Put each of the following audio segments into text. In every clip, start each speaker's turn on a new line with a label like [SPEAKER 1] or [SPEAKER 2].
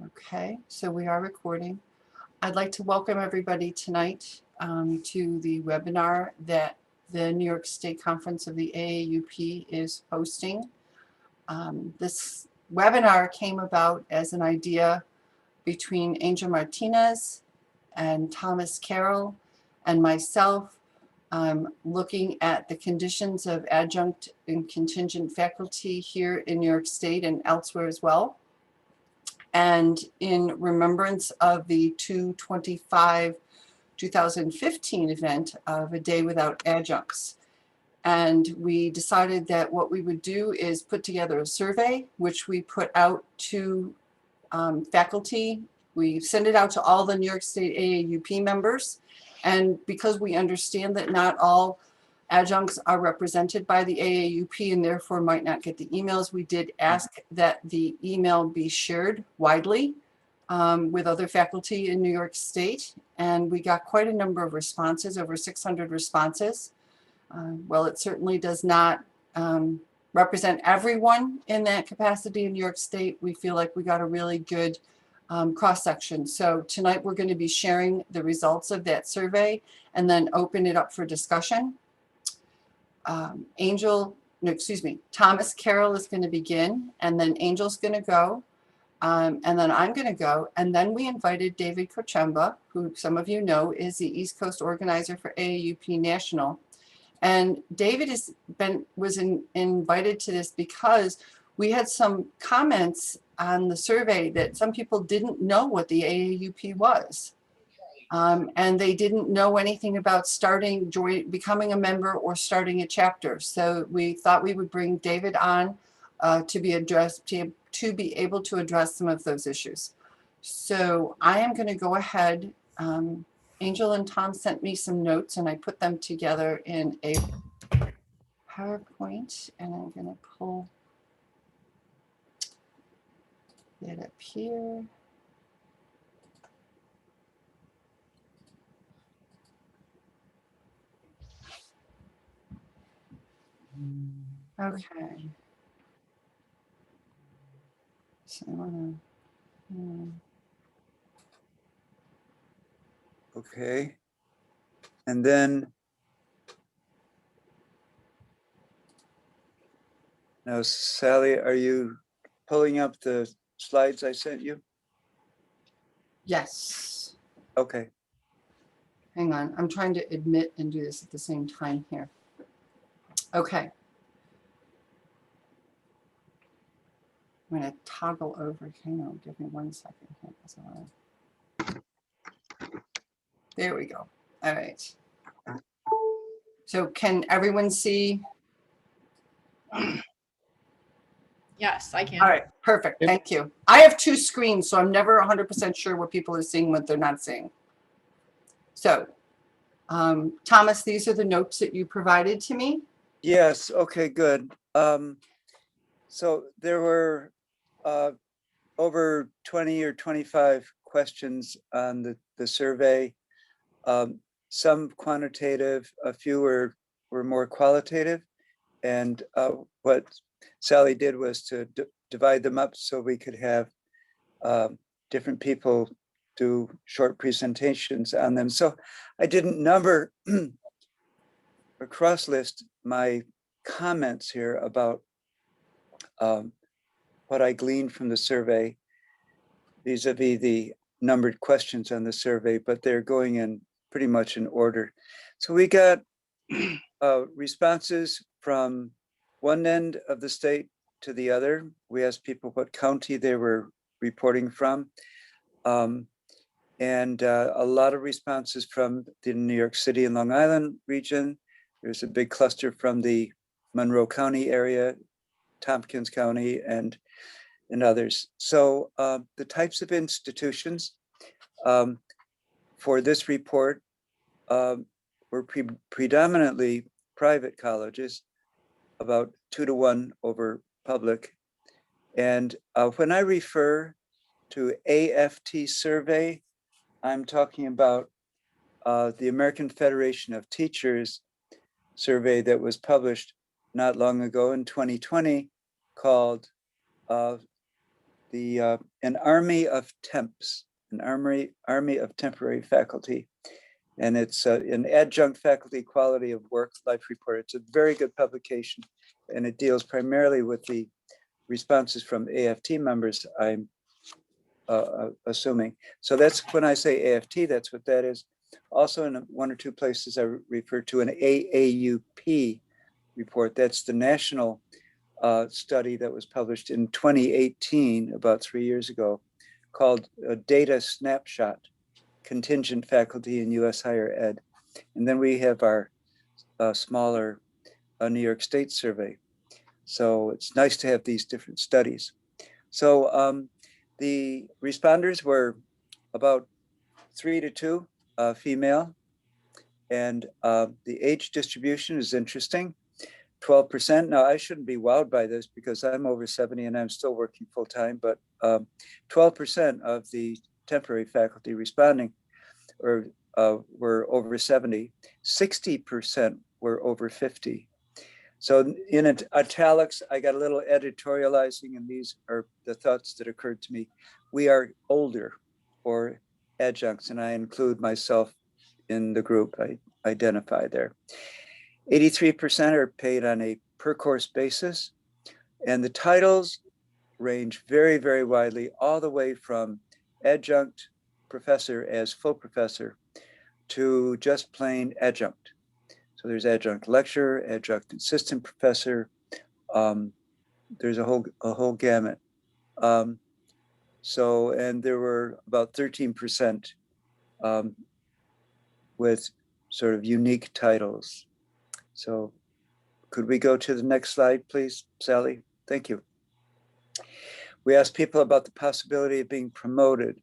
[SPEAKER 1] Okay, so we are recording. I'd like to welcome everybody tonight to the webinar that the New York State Conference of the AAUP is hosting. This webinar came about as an idea between Angel Martínez and Thomas Carroll and myself, looking at the conditions of adjunct and contingent faculty here in New York State and elsewhere as well. And in remembrance of the 2/25/2015 event of A Day Without Adjuncts. And we decided that what we would do is put together a survey, which we put out to faculty. We send it out to all the New York State AAUP members. And because we understand that not all adjuncts are represented by the AAUP and therefore might not get the emails, we did ask that the email be shared widely with other faculty in New York State. And we got quite a number of responses, over 600 responses. Well, it certainly does not represent everyone in that capacity in New York State. We feel like we got a really good cross-section. So tonight we're going to be sharing the results of that survey and then open it up for discussion. Thomas Carroll is going to begin, and then Angel's going to go, and then I'm going to go, and then we invited David Kochemba, who some of you know is the East Coast organizer for AAUP National. And David was invited to this because we had some comments on the survey that some people didn't know what the AAUP was. And they didn't know anything about becoming a member or starting a chapter. So we thought we would bring David on to be able to address some of those issues. So I am going to go ahead. Angel and Tom sent me some notes and I put them together in a PowerPoint, and I'm going to pull it up here. Okay. So I want to.
[SPEAKER 2] Okay. And then now, Sally, are you pulling up the slides I sent you?
[SPEAKER 1] Yes.
[SPEAKER 2] Okay.
[SPEAKER 1] Hang on. I'm trying to admit and do this at the same time here. Okay. I'm going to toggle over. Hang on. Give me 1 second here. There we go. All right. So can everyone see?
[SPEAKER 3] Yes, I can.
[SPEAKER 1] All right, perfect.
[SPEAKER 4] Yep.
[SPEAKER 1] Thank you. I have two screens, so I'm never 100% sure what people are seeing, what they're not seeing. So, Thomas, these are the notes that you provided to me.
[SPEAKER 2] Yes. Okay, good. So there were over 20 or 25 questions on the survey. Some quantitative, a few were more qualitative. And what Sally did was to divide them up so we could have different people do short presentations on them. So I didn't number or cross-list my comments here about what I gleaned from the survey vis-a-vis the numbered questions on the survey, but they're going in pretty much in order. So we got responses from one end of the state to the other. We asked people what county they were reporting from. And a lot of responses from the New York City and Long Island region. There's a big cluster from the Monroe County area, Tompkins County, and others. So the types of institutions for this report were predominantly private colleges, about 2-to-1 over public. And when I refer to AFT survey, I'm talking about the American Federation of Teachers survey that was published not long ago in 2020 called an army of temps, an army of temporary faculty. And it's an adjunct faculty quality of work life report. It's a very good publication, and it deals primarily with the responses from AFT members, I'm assuming. So that's when I say AFT, that's what that is. Also in one or two places I refer to an AAUP report. That's the national study that was published in 2018, about 3 years ago, called Data Snapshot, Contingent Faculty in US Higher Ed. And then we have our smaller New York State survey. So it's nice to have these different studies. So the responders were about 3 to 2 female, and the age distribution is interesting. 12%. Now, I shouldn't be wowed by this because I'm over 70 and I'm still working full time, but 12% of the temporary faculty responding were over 70, 60% were over 50. So in italics, I got a little editorializing, and these are the thoughts that occurred to me. We are older, or adjuncts, and I include myself in the group I identify there. 83% are paid on a per course basis, and the titles range very, very widely, all the way from adjunct professor as full professor to just plain adjunct. So there's adjunct lecturer, adjunct assistant professor. There's a whole gamut. And there were about 13% with sort of unique titles. So could we go to the next slide, please, Sally? Thank you. We asked people about the possibility of being promoted.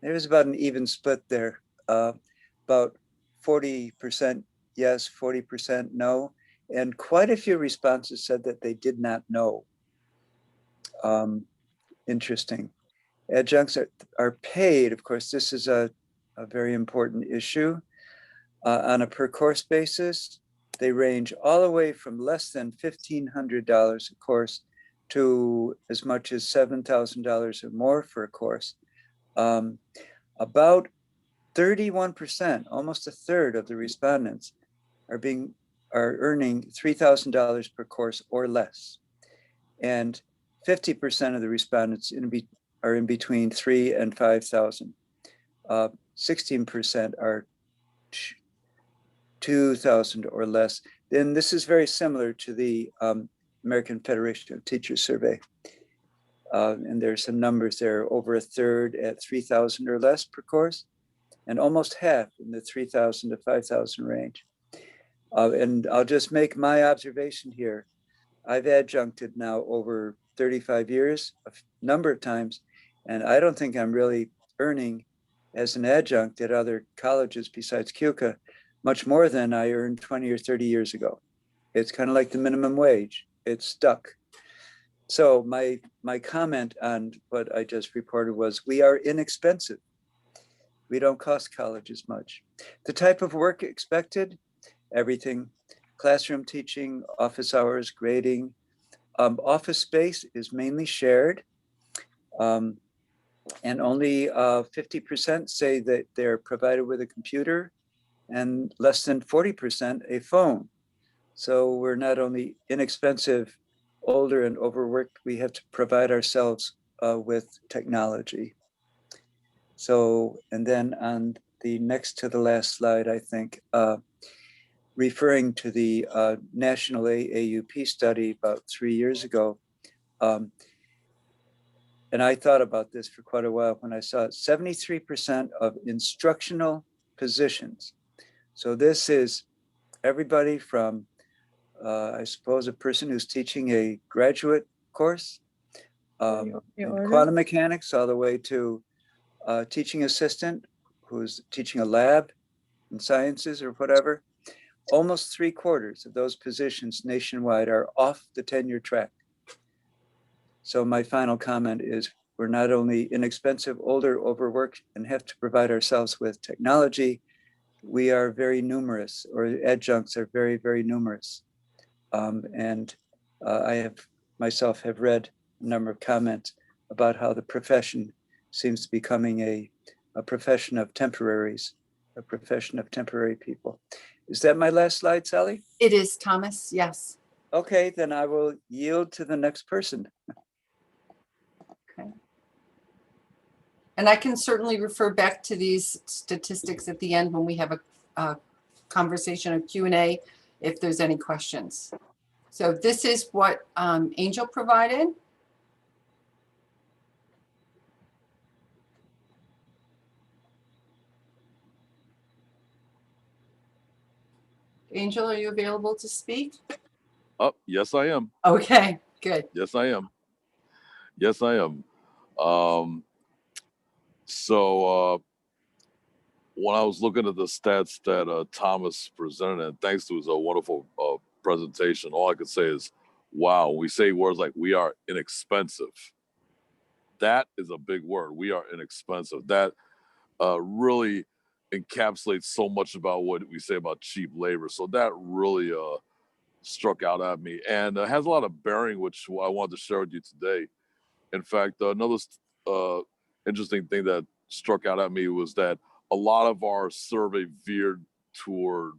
[SPEAKER 2] There's about an even split there, about 40% yes, 40% no. And quite a few responses said that they did not know. Interesting. Adjuncts are paid. Of course, this is a very important issue. On a per course basis, they range all the way from less than $1,500 a course to as much as $7,000 or more for a course. About 31%, almost a third of the respondents are earning $3,000 per course or less. And 50% of the respondents are in between 3,000 and 5,000. 16% are 2,000 or less. Then this is very similar to the American Federation of Teachers survey. And there's some numbers there, over a third at 3,000 or less per course, and almost half in the 3,000 to 5,000 range. And I'll just make my observation here. I've adjuncted now over 35 years, a number of times, and I don't think I'm really earning as an adjunct at other colleges besides CUCA much more than I earned 20 or 30 years ago. It's kind of like the minimum wage. It's stuck. So my comment on what I just reported was, we are inexpensive. We don't cost colleges much. The type of work expected, everything: classroom teaching, office hours, grading. Office space is mainly shared. And only 50% say that they're provided with a computer, and less than 40% a phone. So we're not only inexpensive, older, and overworked, we have to provide ourselves with technology. So, and then on the next to the last slide, I think, referring to the National AAUP study about 3 years ago, and I thought about this for quite a while when I saw it, 73% of instructional positions. So this is everybody from, I suppose, a person who's teaching a graduate course in quantum mechanics, all the way to a teaching assistant who's teaching a lab in sciences or whatever. Almost 3/4 of those positions nationwide are off the tenure track. So my final comment is, we're not only inexpensive, older, overworked, and have to provide ourselves with technology, we are very numerous, or adjuncts are very, very numerous. I have myself have read a number of comments about how the profession seems to be becoming a profession of temporaries, a profession of temporary people. Is that my last slide, Sally?
[SPEAKER 1] It is, Thomas, yes.
[SPEAKER 2] Okay, then I will yield to the next person.
[SPEAKER 1] Okay. And I can certainly refer back to these statistics at the end when we have a conversation, a Q&A, if there's any questions. So this is what Angel provided. Angel, are you available to speak?
[SPEAKER 4] Oh, yes, I am.
[SPEAKER 1] Okay, good.
[SPEAKER 4] Yes, I am. Yes, I am. So when I was looking at the stats that Thomas presented, and thanks to his wonderful presentation, all I could say is, wow, we say words like we are inexpensive. That is a big word. We are inexpensive. That really encapsulates so much about what we say about cheap labor. So that really struck out at me, and has a lot of bearing, which I wanted to share with you today. In fact, another interesting thing that struck out at me was that a lot of our survey veered toward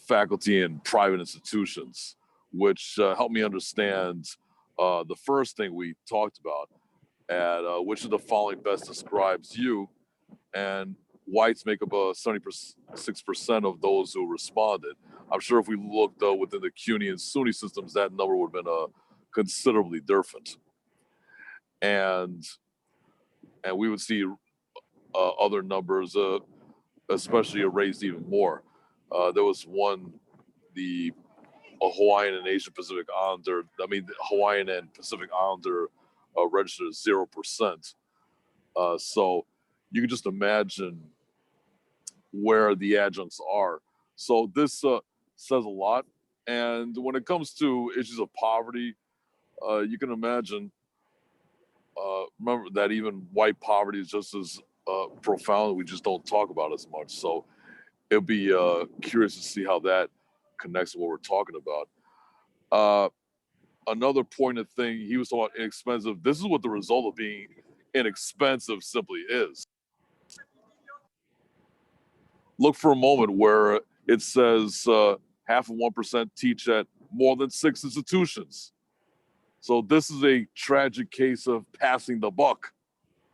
[SPEAKER 4] faculty in private institutions, which helped me understand the first thing we talked about, and which of the following best describes you. And whites make up 76% of those who responded. I'm sure if we looked within the CUNY and SUNY systems, that number would have been considerably different. And we would see other numbers, especially raised even more. There was one, the Hawaiian and Asian Pacific Islander. I mean, the Hawaiian and Pacific Islander registered 0%. So you can just imagine where the adjuncts are. So this says a lot. And when it comes to issues of poverty, you can imagine, remember that even white poverty is just as profound. We just don't talk about as much. So it'll be curious to see how that connects to what we're talking about. Another pointed thing, he was talking about inexpensive. This is what the result of being inexpensive simply is. Look for a moment where it says 0.5% teach at more than 6 institutions. So this is a tragic case of passing the buck,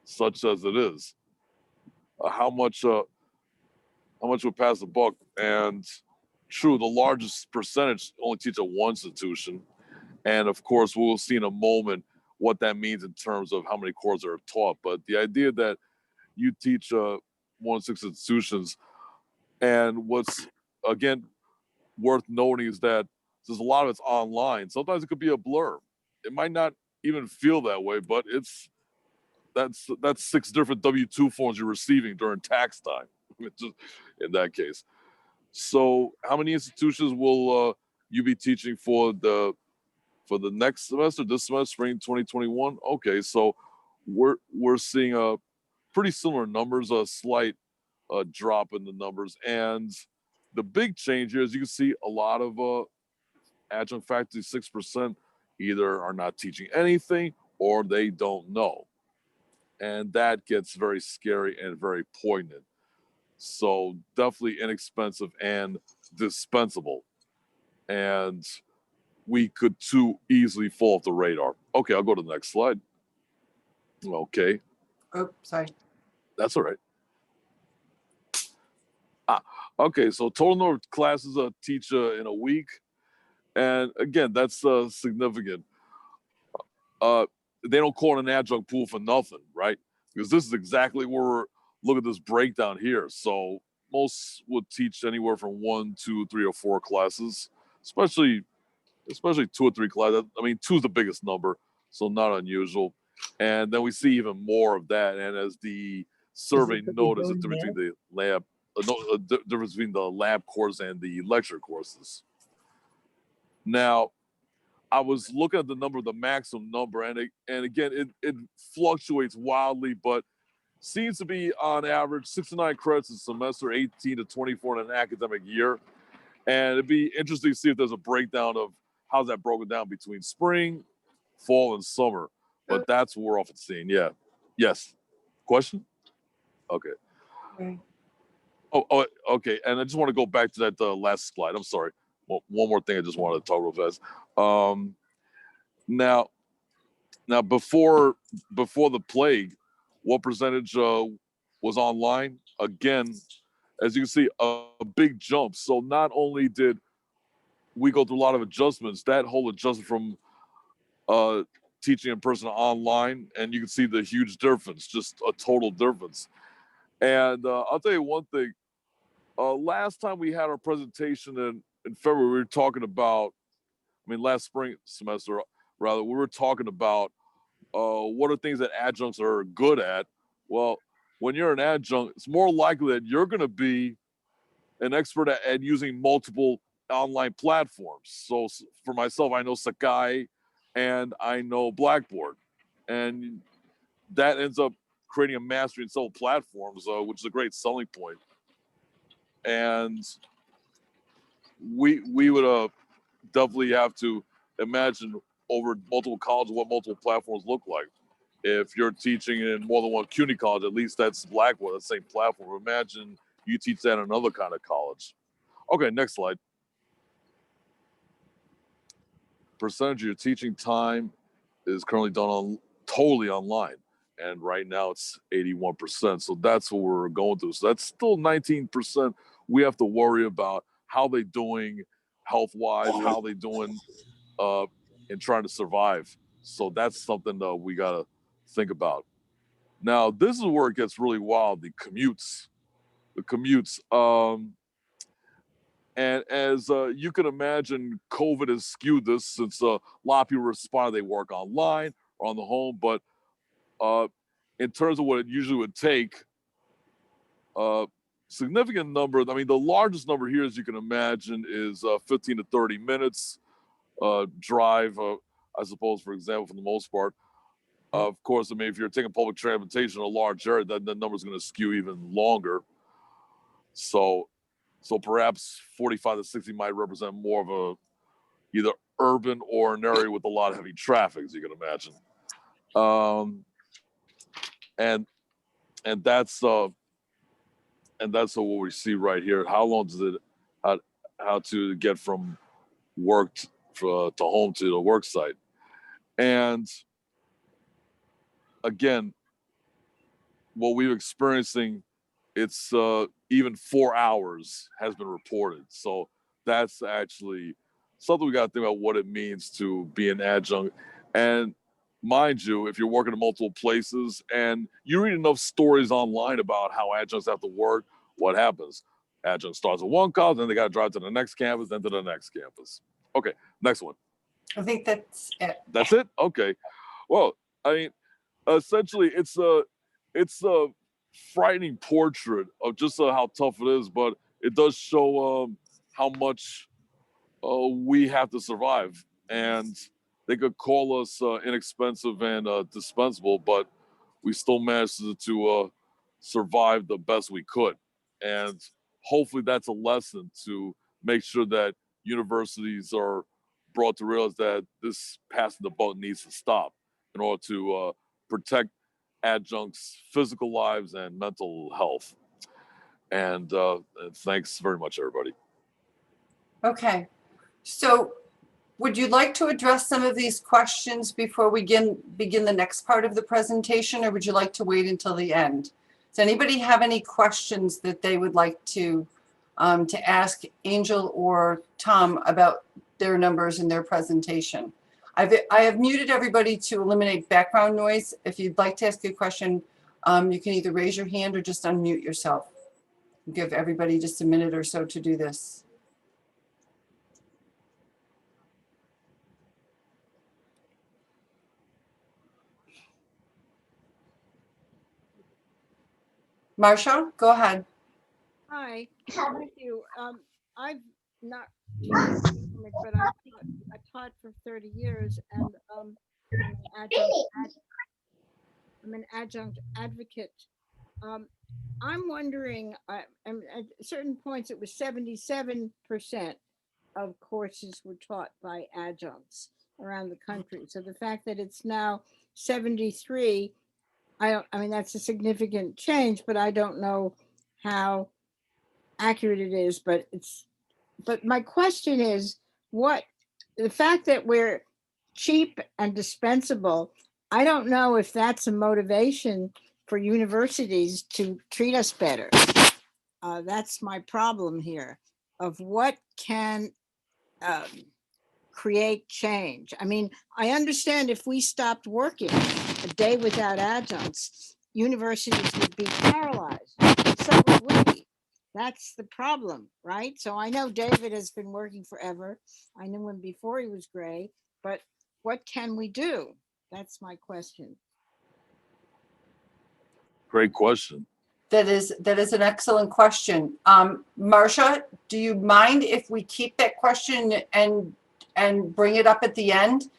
[SPEAKER 4] such as it is. How much would pass the buck? And true, the largest percentage only teach at one institution. And of course, we'll see in a moment what that means in terms of how many courses are taught. But the idea that you teach more than 6 institutions, and what's, again, worth noting is that there's a lot of it's online. Sometimes it could be a blur. It might not even feel that way, but that's 6 different W-2 forms you're receiving during tax time, just in that case. So how many institutions will you be teaching for the next semester, this semester, spring 2021? Okay, so we're seeing a pretty similar numbers, a slight drop in the numbers. And the big change here is you can see a lot of adjunct faculty, 6%, either are not teaching anything or they don't know. And that gets very scary and very poignant. So definitely inexpensive and dispensable. And we could too easily fall off the radar. Okay, I'll go to the next slide. Okay.
[SPEAKER 1] Oh, sorry.
[SPEAKER 4] That's all right. Okay, so total number of classes a teacher in a week. And again, that's significant. They don't call it an adjunct pool for nothing, right? Because this is exactly where look at this breakdown here. So most would teach anywhere from 1, 2, 3, or 4 classes, especially 2 or 3 classes. I mean, 2 is the biggest number, so not unusual. And then we see even more of that. And as the survey noticed, the difference between the difference between the lab course and the lecture courses. Now, I was looking at the number, the maximum number, and again, it fluctuates wildly, but seems to be on average 6 to 9 credits a semester, 18 to 24 in an academic year. And it'd be interesting to see if there's a breakdown of how's that broken down between spring, fall, and summer. but that's what we're often seeing. Yeah. Yes. Question? Okay.
[SPEAKER 1] Okay.
[SPEAKER 4] Oh, okay. And I just want to go back to that last slide. I'm sorry. Well, one more thing I just wanted to talk real fast. Now before the plague, what percentage was online? Again, as you can see, a big jump. So not only did we go through a lot of adjustments, that whole adjustment from teaching in person to online, and you can see the huge difference, just a total difference. And I'll tell you one thing. Last time we had our presentation in February, we were talking about, last spring semester, rather, we were talking about what are things that adjuncts are good at. Well, when you're an adjunct, it's more likely that you're going to be an expert at using multiple online platforms. So for myself, I know Sakai and I know Blackboard. And that ends up creating a mastery in several platforms, which is a great selling point. And we would definitely have to imagine over multiple colleges what multiple platforms look like. If you're teaching in more than one CUNY college, at least that's Blackboard, the same platform. Imagine you teach that in another kind of college. Okay, next slide. Percentage of your teaching time is currently done totally online. And right now it's 81%. So that's what we're going through. So that's still 19% we have to worry about how they doing health-wise, how they doing in trying to survive. So that's something that we got to think about. Now, this is where it gets really wild, the commutes. And as you can imagine, COVID has skewed this since a lot of people respond, they work online or on the home. But in terms of what it usually would take, significant number, the largest number here, as you can imagine, is 15 to 30 minutes drive, I suppose, for example, for the most part. Of course, if you're taking public transportation in a large area, then the number is going to skew even longer. So perhaps 45 to 60 might represent more of a either urban or an area with a lot of heavy traffic, as you can imagine. And that's what we see right here. How long does it how to get from work to home to the work site? And again, what we're experiencing, it's even 4 hours has been reported. So that's actually something we got to think about what it means to be an adjunct. And mind you, if you're working in multiple places and you read enough stories online about how adjuncts have to work, what happens? Adjunct starts at one college, then they got to drive to the next campus, then to the next campus. Okay, next one.
[SPEAKER 1] I think that's it.
[SPEAKER 4] That's it? Okay. Well, essentially, it's a frightening portrait of just how tough it is, but it does show how much we have to survive. And they could call us inexpensive and dispensable, but we still managed to survive the best we could. And hopefully that's a lesson to make sure that universities are brought to realize that this passing the buck needs to stop in order to protect adjuncts' physical lives and mental health. And thanks very much, everybody.
[SPEAKER 1] Okay. So would you like to address some of these questions before we begin the next part of the presentation, or would you like to wait until the end? Does anybody have any questions that they would like to ask Angel or Tom about their numbers and their presentation? I have muted everybody to eliminate background noise. If you'd like to ask a question, you can either raise your hand or just unmute yourself. Give everybody just a minute or so to do this. Marsha, go ahead.
[SPEAKER 5] Hi, thank you. I've not taught academic, but I taught for 30 years, and I'm an adjunct advocate. I'm wondering, at certain points it was 77% of courses were taught by adjuncts around the country. So the fact that it's now 73, I mean, that's a significant change, but I don't know how accurate it is, but my question is, the fact that we're cheap and dispensable, I don't know if that's a motivation for universities to treat us better. That's my problem here, of what can create change. I mean, I understand if we stopped working a day without adjuncts, universities would be paralyzed. So would we. That's the problem, right? So I know David has been working forever. I knew him before he was gray, but what can we do? That's my question.
[SPEAKER 4] Great question.
[SPEAKER 1] That is an excellent question. Marcia, do you mind if we keep that question and bring it up at the end?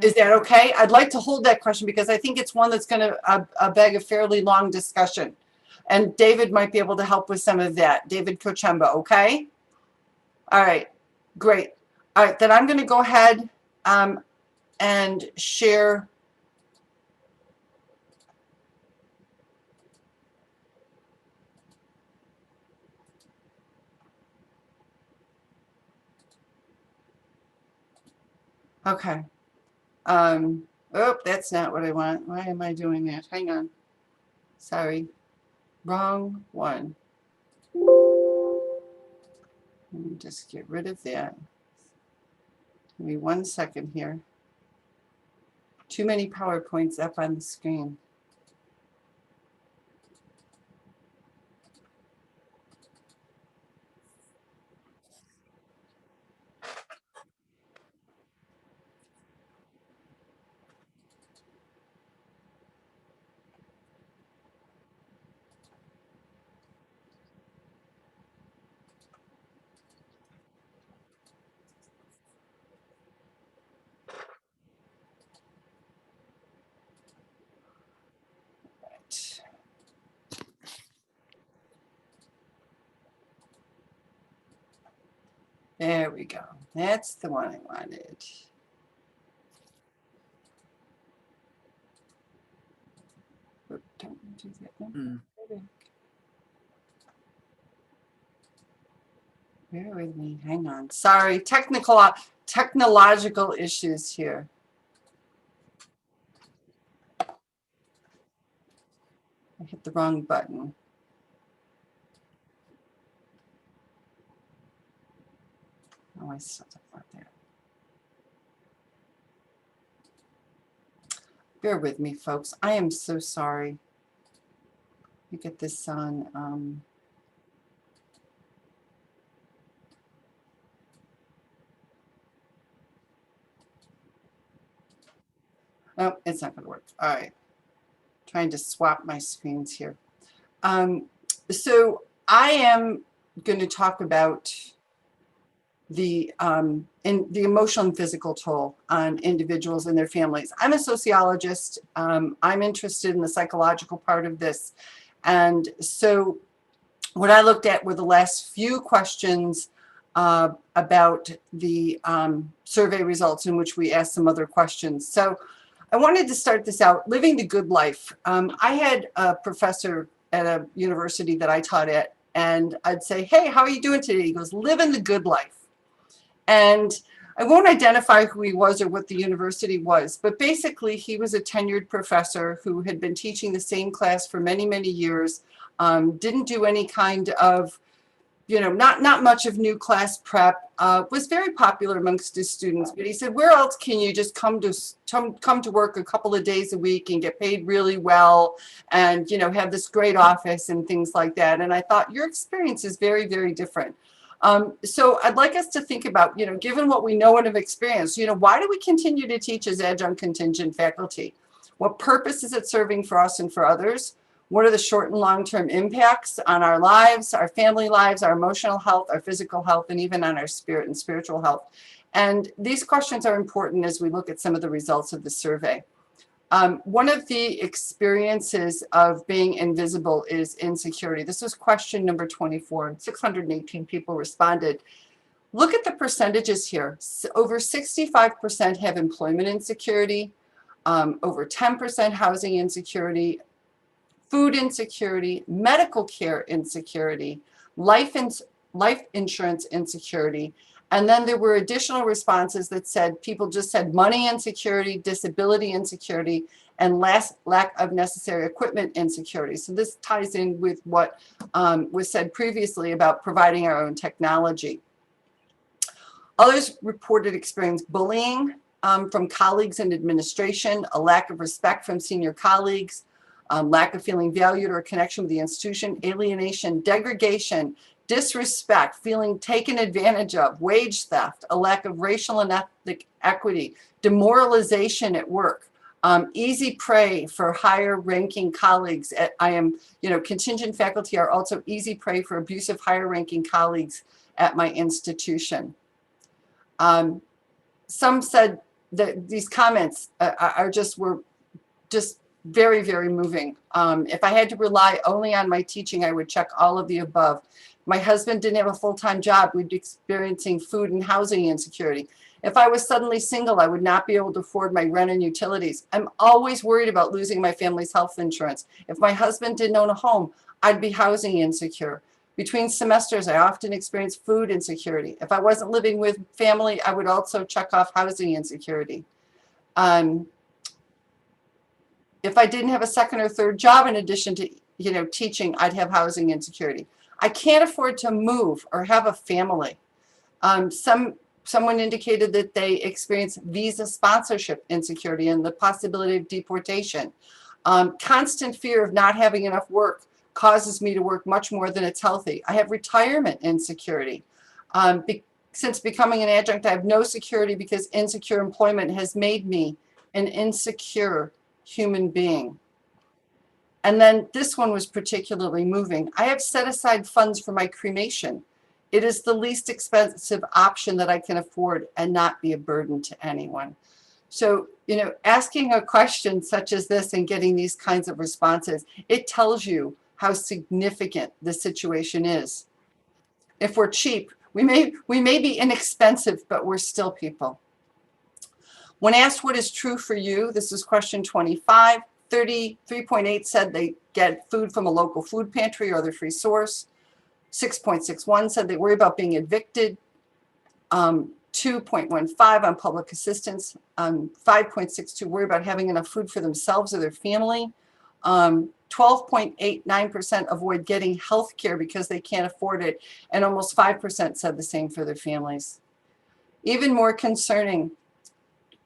[SPEAKER 1] Is that okay? I'd like to hold that question because I think it's one that's going to beg a fairly long discussion. And David might be able to help with some of that. David Kochemba, okay? All right, great. All right, then I'm going to go ahead and share. Okay. Oh, that's not what I want. Why am I doing that? Hang on. Sorry. Wrong one. Let me just get rid of that. Give me 1 second here. Too many PowerPoints up on the screen. There we go. That's the one I wanted. Oop, don't do that. No. Bear with me. Hang on. Sorry, technological issues here. I hit the wrong button. Oh, I still don't want that. Bear with me, folks. I am so sorry. Let me get this on. Oh, it's not going to work. All right. Trying to swap my screens here. So I am going to talk about the emotional and physical toll on individuals and their families. I'm a sociologist. I'm interested in the psychological part of this. And so what I looked at were the last few questions about the survey results, in which we asked some other questions. So I wanted to start this out, living the good life. I had a professor at a university that I taught at, and I'd say, hey, how are you doing today? He goes, living the good life. And I won't identify who he was or what the university was, but basically he was a tenured professor who had been teaching the same class for many, many years, didn't do any kind of, not much of new class prep, was very popular amongst his students. But he said, where else can you just come to work a couple of days a week and get paid really well and, have this great office and things like that? And I thought, your experience is very, very different. So I'd like us to think about, given what we know and have experienced, why do we continue to teach as adjunct contingent faculty? What purpose is it serving for us and for others? What are the short and long-term impacts on our lives, our family lives, our emotional health, our physical health, and even on our spirit and spiritual health? And these questions are important as we look at some of the results of the survey. One of the experiences of being invisible is insecurity. This was question number 24, and 618 people responded. Look at the percentages here. Over 65% have employment insecurity. over 10% housing insecurity, food insecurity, medical care insecurity, life insurance insecurity. And then there were additional responses that said people just said money insecurity, disability insecurity, and lack of necessary equipment insecurity. So this ties in with what was said previously about providing our own technology. Others reported experience bullying from colleagues in administration, a lack of respect from senior colleagues, lack of feeling valued or connection with the institution, alienation, degradation, disrespect, feeling taken advantage of, wage theft, a lack of racial and ethnic equity, demoralization at work, easy prey for higher ranking colleagues. Contingent faculty are also easy prey for abusive higher ranking colleagues at my institution. Some said that these comments were just very, very moving. If I had to rely only on my teaching, I would check all of the above. My husband didn't have a full-time job. We'd be experiencing food and housing insecurity. If I was suddenly single, I would not be able to afford my rent and utilities. I'm always worried about losing my family's health insurance. If my husband didn't own a home, I'd be housing insecure. Between semesters, I often experienced food insecurity. If I wasn't living with family, I would also check off housing insecurity. If I didn't have a second or third job in addition to teaching, I'd have housing insecurity. I can't afford to move or have a family. Someone indicated that they experienced visa sponsorship insecurity and the possibility of deportation. Constant fear of not having enough work causes me to work much more than it's healthy. I have retirement insecurity. Since becoming an adjunct, I have no security because insecure employment has made me an insecure human being. And then this one was particularly moving. I have set aside funds for my cremation. It is the least expensive option that I can afford and not be a burden to anyone. So, asking a question such as this and getting these kinds of responses, it tells you how significant the situation is. If we're cheap, we may be inexpensive, but we're still people. When asked what is true for you, this is question 25, 33.8 said they get food from a local food pantry or other free source. 6.61 said they worry about being evicted. 2.15 on public assistance. 5.62 worry about having enough food for themselves or their family. 12.89% avoid getting health care because they can't afford it. And almost 5% said the same for their families. Even more concerning,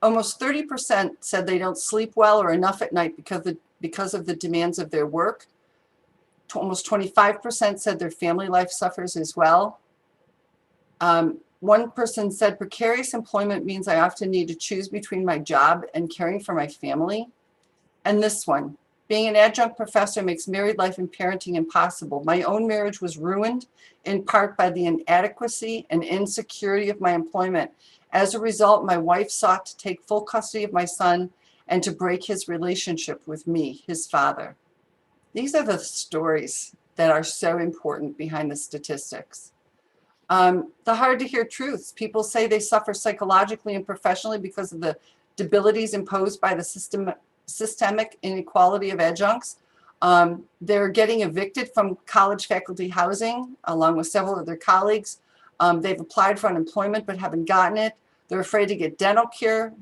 [SPEAKER 1] almost 30% said they don't sleep well or enough at night because of the demands of their work. Almost 25% said their family life suffers as well. One person said precarious employment means I often need to choose between my job and caring for my family. And this one, being an adjunct professor makes married life and parenting impossible. My own marriage was ruined in part by the inadequacy and insecurity of my employment. As a result, my wife sought to take full custody of my son and to break his relationship with me, his father. These are the stories that are so important behind the statistics. The hard to hear truths. People say they suffer psychologically and professionally because of the debilities imposed by the systemic inequality of adjuncts. They're getting evicted from college faculty housing along with several of their colleagues. They've applied for unemployment but haven't gotten it. They're afraid to get dental care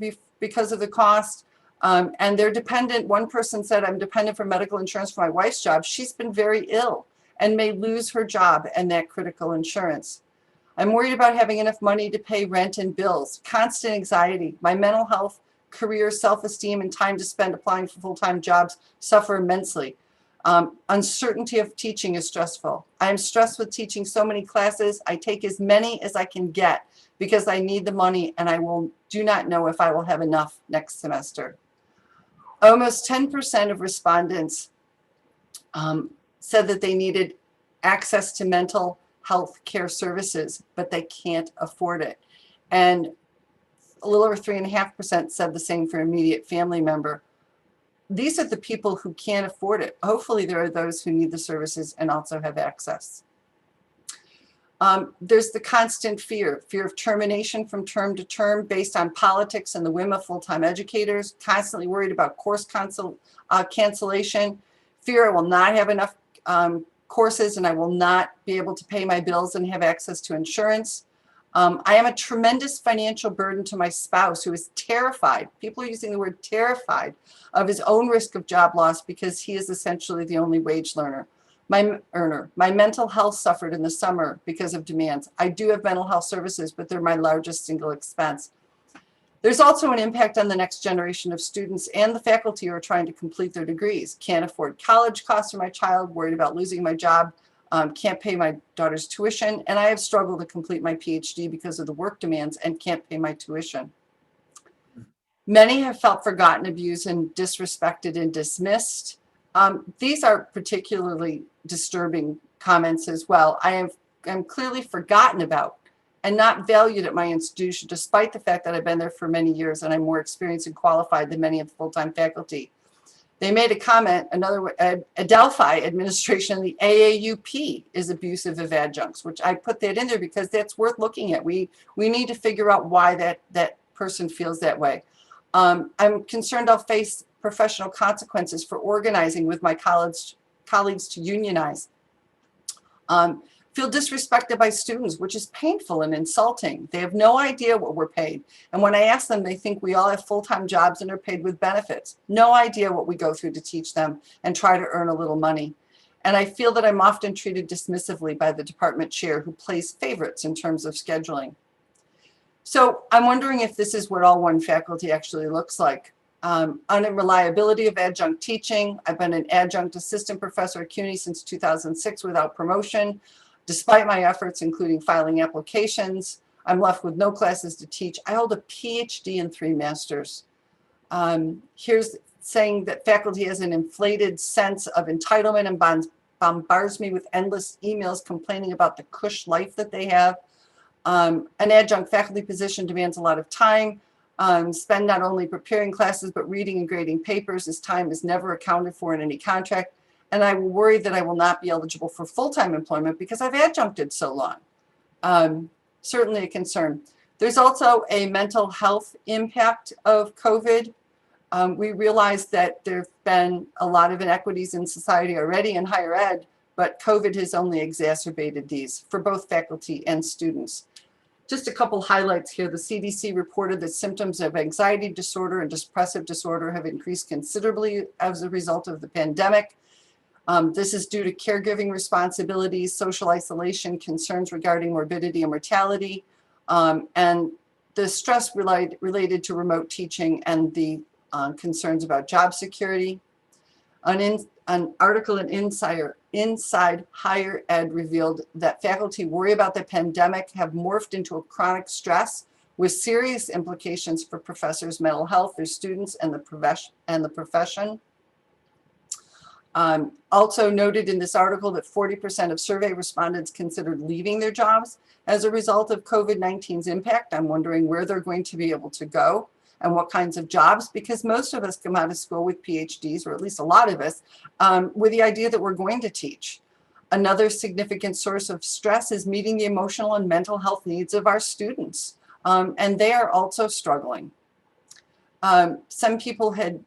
[SPEAKER 1] because of the cost. And they're dependent. One person said, I'm dependent for medical insurance for my wife's job. She's been very ill and may lose her job and that critical insurance. I'm worried about having enough money to pay rent and bills, constant anxiety. My mental health, career, self-esteem, and time to spend applying for full-time jobs suffer immensely. Uncertainty of teaching is stressful. I am stressed with teaching so many classes. I take as many as I can get because I need the money and do not know if I will have enough next semester. Almost 10% of respondents said that they needed access to mental health care services, but they can't afford it. And a little over 3.5% said the same for immediate family member. These are the people who can't afford it. Hopefully there are those who need the services and also have access. There's the constant fear of termination from term to term based on politics and the whim of full-time educators, constantly worried about course cancellation, fear I will not have enough courses and I will not be able to pay my bills and have access to insurance. I am a tremendous financial burden to my spouse who is terrified, people are using the word terrified, of his own risk of job loss because he is essentially the only wage earner. My mental health suffered in the summer because of demands. I do have mental health services, but they're my largest single expense. There's also an impact on the next generation of students and the faculty who are trying to complete their degrees. Can't afford college costs for my child, worried about losing my job, can't pay my daughter's tuition, and I have struggled to complete my PhD because of the work demands and can't pay my tuition. Many have felt forgotten, abused, and disrespected and dismissed. These are particularly disturbing comments as well. I am clearly forgotten about and not valued at my institution, despite the fact that I've been there for many years and I'm more experienced and qualified than many of the full-time faculty. They made a comment, Adelphi administration, the AAUP is abusive of adjuncts, which I put that in there because that's worth looking at. We need to figure out why that person feels that way. I'm concerned I'll face professional consequences for organizing with my colleagues to unionize. Feel disrespected by students, which is painful and insulting. They have no idea what we're paid. And when I ask them, they think we all have full-time jobs and are paid with benefits. No idea what we go through to teach them and try to earn a little money. And I feel that I'm often treated dismissively by the department chair who plays favorites in terms of scheduling. So I'm wondering if this is what all one faculty actually looks like. Unreliability of adjunct teaching. I've been an adjunct assistant professor at CUNY since 2006 without promotion. Despite my efforts, including filing applications, I'm left with no classes to teach. I hold a PhD and 3 masters. Here's saying that faculty has an inflated sense of entitlement and bombards me with endless emails complaining about the cush life that they have. An adjunct faculty position demands a lot of time. Spend not only preparing classes, but reading and grading papers. This time is never accounted for in any contract. And I worry that I will not be eligible for full-time employment because I've adjuncted so long. Certainly a concern. There's also a mental health impact of COVID. We realize that there have been a lot of inequities in society already in higher ed, but COVID has only exacerbated these for both faculty and students. Just a couple highlights here. The CDC reported that symptoms of anxiety disorder and depressive disorder have increased considerably as a result of the pandemic. This is due to caregiving responsibilities, social isolation, concerns regarding morbidity and mortality, and the stress related to remote teaching and the concerns about job security. An article in Inside Higher Ed revealed that faculty worry about the pandemic have morphed into a chronic stress with serious implications for professors' mental health, their students, and the profession. Also noted in this article that 40% of survey respondents considered leaving their jobs as a result of COVID-19's impact. I'm wondering where they're going to be able to go and what kinds of jobs, because most of us come out of school with PhDs, or at least a lot of us, with the idea that we're going to teach. Another significant source of stress is meeting the emotional and mental health needs of our students, and they are also struggling. Some people had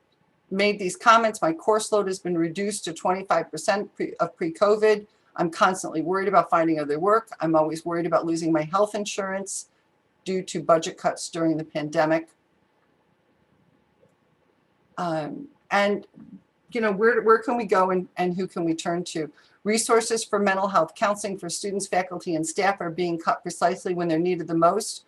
[SPEAKER 1] made these comments. My course load has been reduced to 25% of pre-COVID. I'm constantly worried about finding other work. I'm always worried about losing my health insurance due to budget cuts during the pandemic. And you know, where can we go and who can we turn to? Resources for mental health counseling for students, faculty, and staff are being cut precisely when they're needed the most.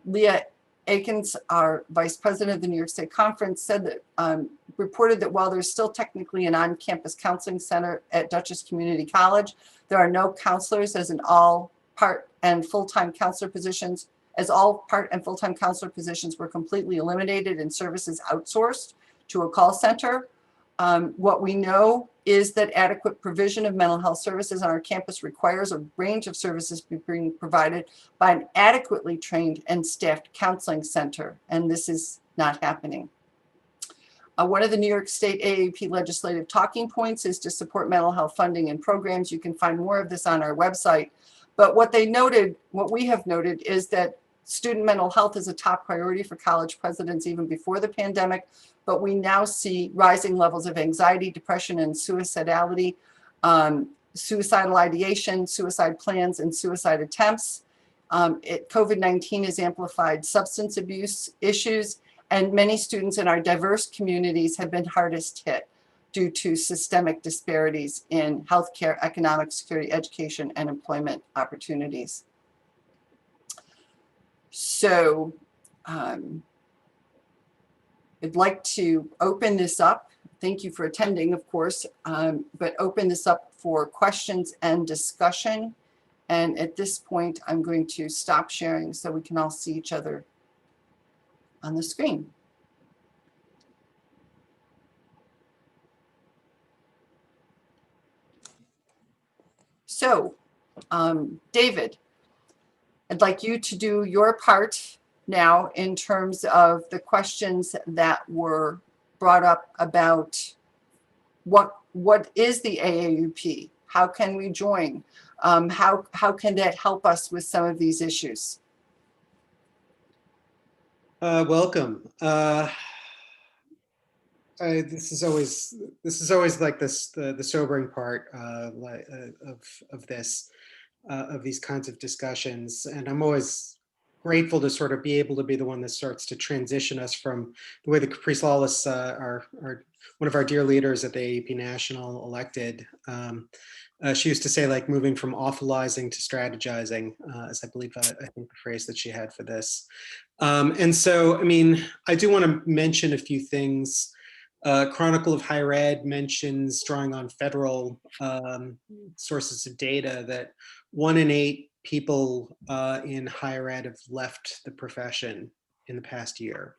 [SPEAKER 1] Leah Akins, our vice president of the New York State Conference, said that reported that while there's still technically an on-campus counseling center at Dutchess Community College, there are no counselors as in all part and full-time counselor positions, as all part and full-time counselor positions were completely eliminated and services outsourced to a call center. What we know is that adequate provision of mental health services on our campus requires a range of services being provided by an adequately trained and staffed counseling center, and this is not happening. One of the New York State AAUP legislative talking points is to support mental health funding and programs. You can find more of this on our website, But what they noted, what we have noted, is that student mental health is a top priority for college presidents even before the pandemic, but we now see rising levels of anxiety, depression, and suicidality, suicidal ideation, suicide plans, and suicide attempts. COVID-19 has amplified substance abuse issues, and many students in our diverse communities have been hardest hit due to systemic disparities in healthcare, economic security, education, and employment opportunities. So I'd like to open this up. Thank you for attending, of course, but open this up for questions and discussion. And at this point, I'm going to stop sharing so we can all see each other on the screen. So, David, I'd like you to do your part now in terms of the questions that were brought up about what is the AAUP? How can we join? How can that help us with some of these issues?
[SPEAKER 6] Welcome. This is always like this the sobering part of these kinds of discussions, and I'm always grateful to sort of be able to be the one that starts to transition us from the way that Caprice Lawless, our one of our dear leaders at the AAUP National, elected. She used to say, like, moving from awfulizing to strategizing, as I believe I think the phrase that she had for this. And so, I mean, I do want to mention a few things. Chronicle of Higher Ed mentions, drawing on federal sources of data, that 1 in 8 people in higher ed have left the profession in the past year.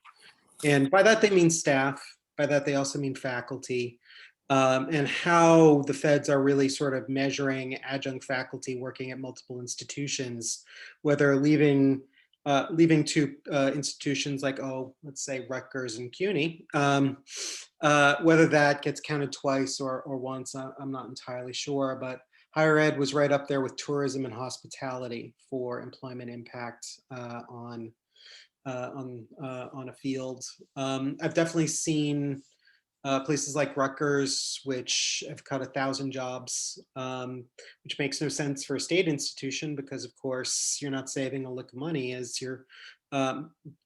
[SPEAKER 6] And by that, they mean staff. By that, they also mean faculty. And how the feds are really sort of measuring adjunct faculty working at multiple institutions, whether leaving to institutions like, let's say Rutgers and CUNY, whether that gets counted twice or once, I'm not entirely sure, but higher ed was right up there with tourism and hospitality for employment impact on a field. I've definitely seen places like Rutgers, which have cut 1,000 jobs, which makes no sense for a state institution, because of course you're not saving a lick of money as you're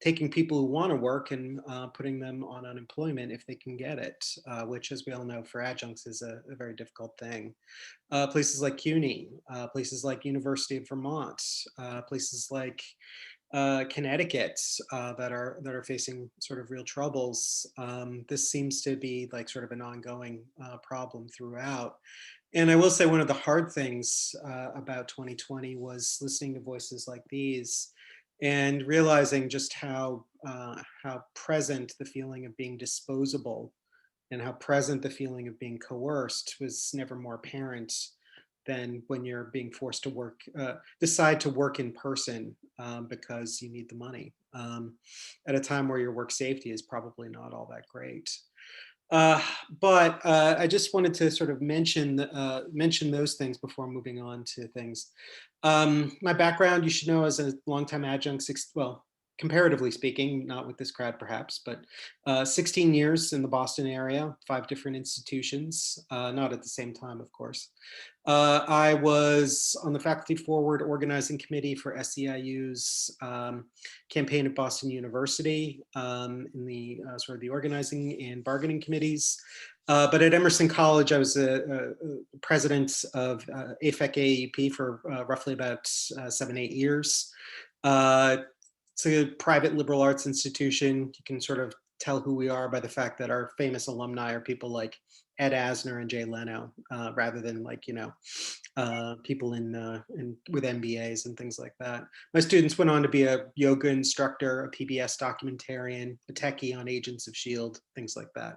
[SPEAKER 6] taking people who want to work and putting them on unemployment if they can get it, which, as we all know, for adjuncts is a very difficult thing. Places like CUNY, places like University of Vermont, places like Connecticut that are facing sort of real troubles. This seems to be like sort of an ongoing problem throughout. And I will say, one of the hard things about 2020 was listening to voices like these and realizing just how present the feeling of being disposable and how present the feeling of being coerced was never more apparent than when you're being forced to work, decide to work in person because you need the money at a time where your work safety is probably not all that great. But I just wanted to sort of mention those things before moving on to things. My background, you should know, as a longtime adjunct, well, comparatively speaking, not with this crowd perhaps, but 16 years in the Boston area, 5 different institutions, not at the same time, of course. I was on the Faculty Forward Organizing Committee for SEIU's campaign at Boston University in the sort of the organizing and bargaining committees. But at Emerson College, I was a president of AFEC AAUP for roughly about 7-8 years. It's a private liberal arts institution. You can sort of tell who we are by the fact that our famous alumni are people like Ed Asner and Jay Leno, rather than, like, you know, people with MBAs and things like that. My students went on to be a yoga instructor, a PBS documentarian, a techie on Agents of S.H.I.E.L.D., things like that.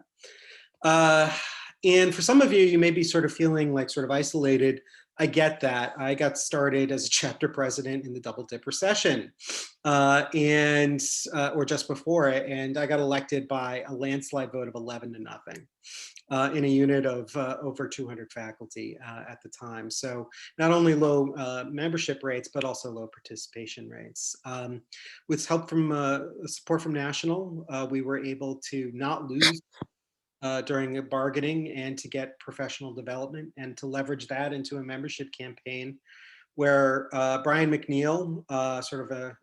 [SPEAKER 6] And for some of you, you may be sort of feeling like sort of isolated. I get that. I got started as a chapter president in the Double Dip recession, or just before it, and I got elected by a landslide vote of 11-0. in a unit of over 200 faculty at the time. So not only low membership rates, but also low participation rates. With help from support from National, we were able to not lose during the bargaining and to get professional development and to leverage that into a membership campaign where Brian McNeil, sort of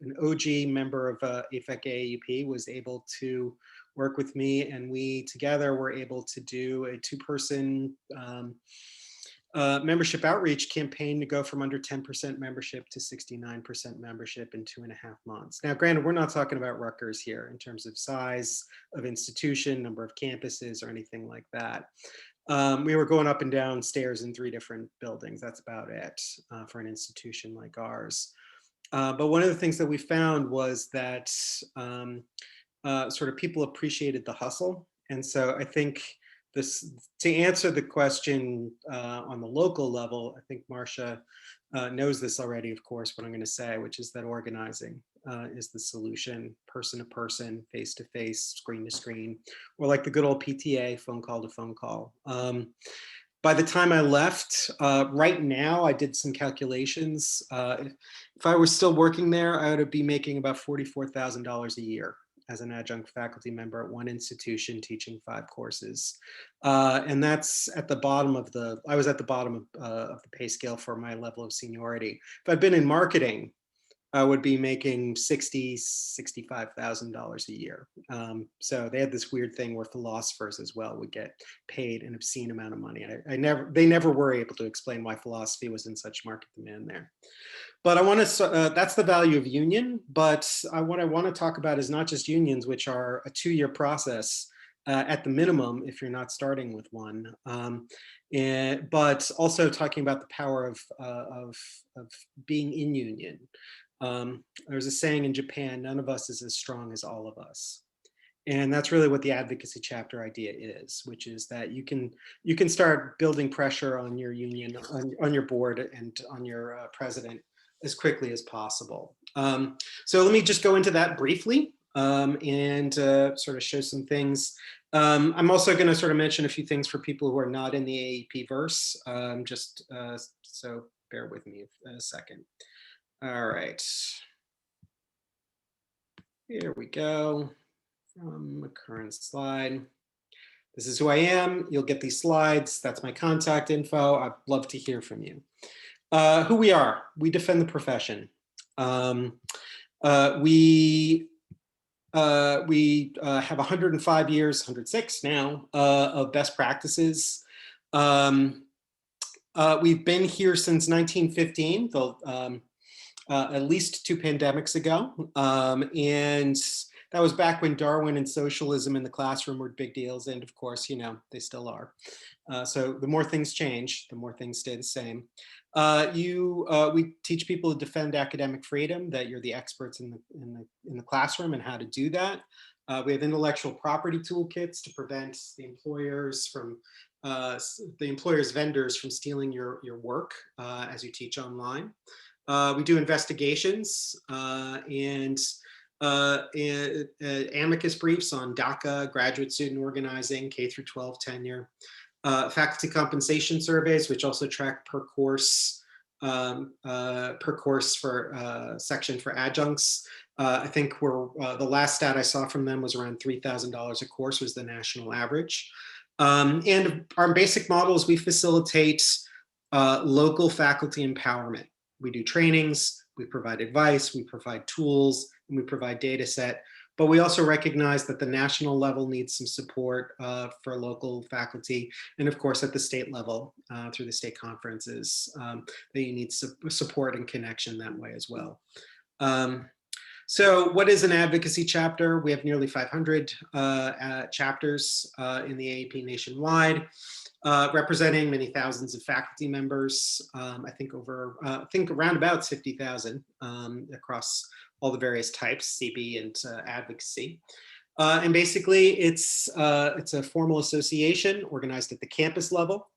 [SPEAKER 6] an OG member of AFEC AAUP, was able to work with me, and we together were able to do a 2-person membership outreach campaign to go from under 10% membership to 69% membership in 2.5 months. Now, granted, we're not talking about Rutgers here in terms of size of institution, number of campuses, or anything like that. We were going up and down stairs in 3 different buildings. That's about it for an institution like ours. But one of the things that we found was that sort of people appreciated the hustle. And so I think this, to answer the question on the local level, I think Marcia knows this already, of course, what I'm going to say, which is that organizing is the solution, person to person, face to face, screen to screen, or like the good old PTA, phone call to phone call. By the time I left, right now, I did some calculations. If I was still working there, I would be making about $44,000 a year as an adjunct faculty member at one institution teaching 5 courses. And that's at the bottom of the, I was at the bottom of the pay scale for my level of seniority. If I'd been in marketing, I would be making $65,000 a year. So they had this weird thing where philosophers as well would get paid an obscene amount of money. They never were able to explain why philosophy was in such market demand there. But I want to, that's the value of union. But what I want to talk about is not just unions, which are a 2-year process at the minimum, if you're not starting with one. But also talking about the power of being in union. There's a saying in Japan, none of us is as strong as all of us. And that's really what the advocacy chapter idea is, which is that you can start building pressure on your union, on your board and on your president as quickly as possible. So let me just go into that briefly and sort of show some things. I'm also going to sort of mention a few things for people who are not in the AAUP verse, just so bear with me a second. All right, here we go from the current slide. This is who I am. You'll get these slides. That's my contact info. I'd love to hear from you. Who we are, we defend the profession. We have 105 years, 106 now, of best practices. We've been here since 1915, at least 2 pandemics ago. And that was back when Darwin and socialism in the classroom were big deals. And of course, you know, they still are. So the more things change, the more things stay the same. We teach people to defend academic freedom, that you're the experts in the classroom and how to do that. We have intellectual property toolkits to prevent the employers from vendors from stealing your work as you teach online. We do investigations and amicus briefs on DACA, graduate student organizing, K-12 tenure. Faculty compensation surveys, which also track per course for section for adjuncts. I think the last stat I saw from them was around $3,000 a course was the national average. And our basic model is we facilitate local faculty empowerment. We do trainings, we provide advice, we provide tools, and we provide data set. But we also recognize that the national level needs some support for local faculty. And of course, at the state level, through the state conferences, that you need support and connection that way as well. So what is an advocacy chapter? We have nearly 500 chapters in the AAUP nationwide, representing many thousands of faculty members. I think around about 50,000 across all the various types, CB and advocacy. And basically it's a formal association organized at the campus level,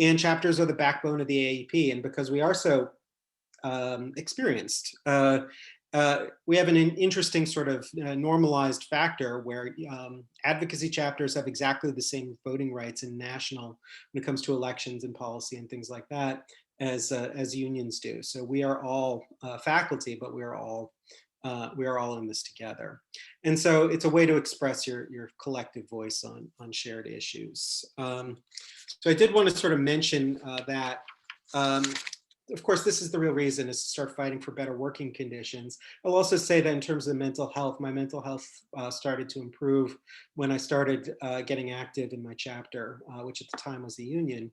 [SPEAKER 6] and chapters are the backbone of the AAUP. And because we are so experienced, we have an interesting sort of normalized factor where advocacy chapters have exactly the same voting rights in national when it comes to elections and policy and things like that as unions do. So we are all faculty, but we are all in this together. And so it's a way to express your collective voice on shared issues. So I did want to sort of mention that, of course, this is the real reason, is to start fighting for better working conditions. I'll also say that in terms of mental health, my mental health started to improve when I started getting active in my chapter, which at the time was the union.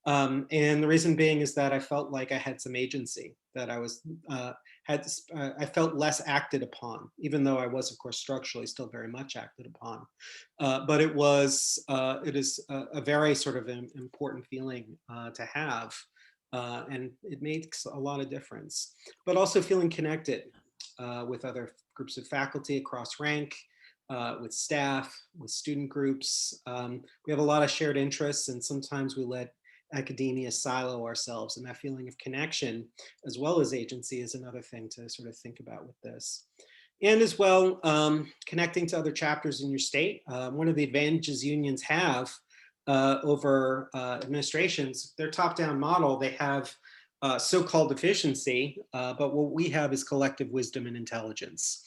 [SPEAKER 6] And the reason being is that I felt like I had some agency, that I was I felt less acted upon, even though I was, of course, structurally still very much acted upon. But it is a very sort of important feeling to have. And it makes a lot of difference, but also feeling connected with other groups of faculty across rank, with staff, with student groups. We have a lot of shared interests, and sometimes we let academia silo ourselves, and that feeling of connection as well as agency is another thing to sort of think about with this. And as well, connecting to other chapters in your state. One of the advantages unions have over administrations, their top-down model, they have so-called efficiency, but what we have is collective wisdom and intelligence.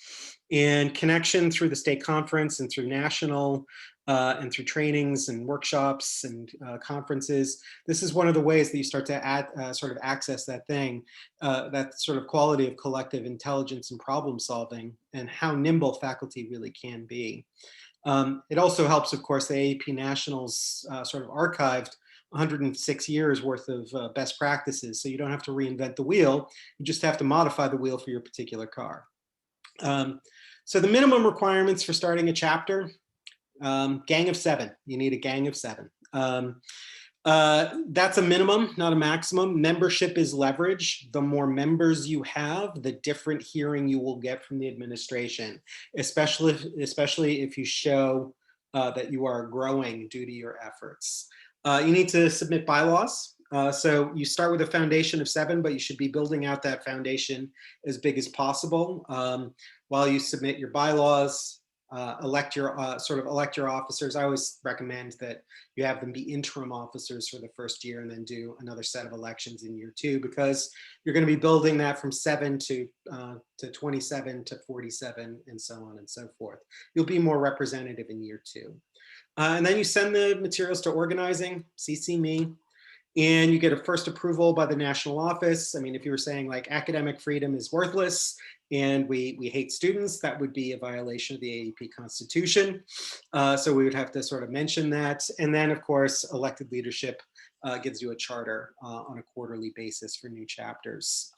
[SPEAKER 6] And connection through the state conference and through national and through trainings and workshops and conferences. This is one of the ways that you start to sort of access that thing, that sort of quality of collective intelligence and problem solving, and how nimble faculty really can be. It also helps, of course, the AAUP Nationals sort of archived 106 years worth of best practices. So you don't have to reinvent the wheel, you just have to modify the wheel for your particular car. So the minimum requirements for starting a chapter, gang of 7, you need a gang of 7. That's a minimum, not a maximum. Membership is leverage. The more members you have, the different hearing you will get from the administration, especially if you show that you are growing due to your efforts. You need to submit bylaws. So you start with a foundation of 7, but you should be building out that foundation as big as possible. While you submit your bylaws, elect your officers. I always recommend that you have them be interim officers for the first year and then do another set of elections in year 2, because you're going to be building that from 7 to 27 to 47 and so on and so forth. You'll be more representative in year 2. And then you send the materials to organizing, CC me, and you get a first approval by the national office. I mean, if you were saying like academic freedom is worthless and we hate students, that would be a violation of the AAUP Constitution. So we would have to sort of mention that. And then, of course, elected leadership gives you a charter on a quarterly basis for new chapters.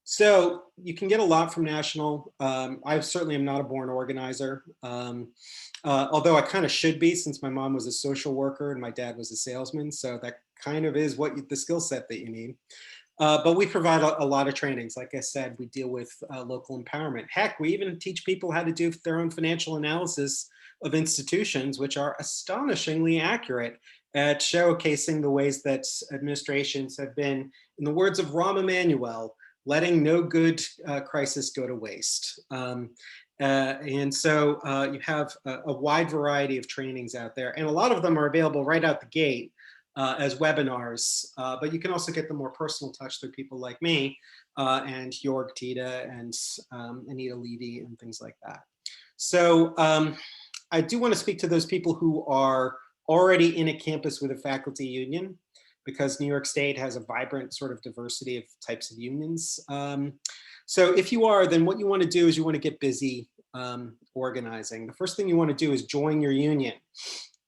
[SPEAKER 6] So you can get a lot from national. I certainly am not a born organizer, although I kind of should be, since my mom was a social worker and my dad was a salesman. So that kind of is the skill set that you need. But we provide a lot of trainings. Like I said, we deal with local empowerment. Heck, we even teach people how to do their own financial analysis of institutions, which are astonishingly accurate at showcasing the ways that administrations have been, in the words of Rahm Emanuel, letting no good crisis go to waste. And so you have a wide variety of trainings out there, and a lot of them are available right out the gate as webinars, but you can also get the more personal touch through people like me and Jorg Tita and Anita Levy and things like that. So I do want to speak to those people who are already in a campus with a faculty union, because New York State has a vibrant sort of diversity of types of unions. So if you are, then what you want to do is you want to get busy organizing. The first thing you want to do is join your union.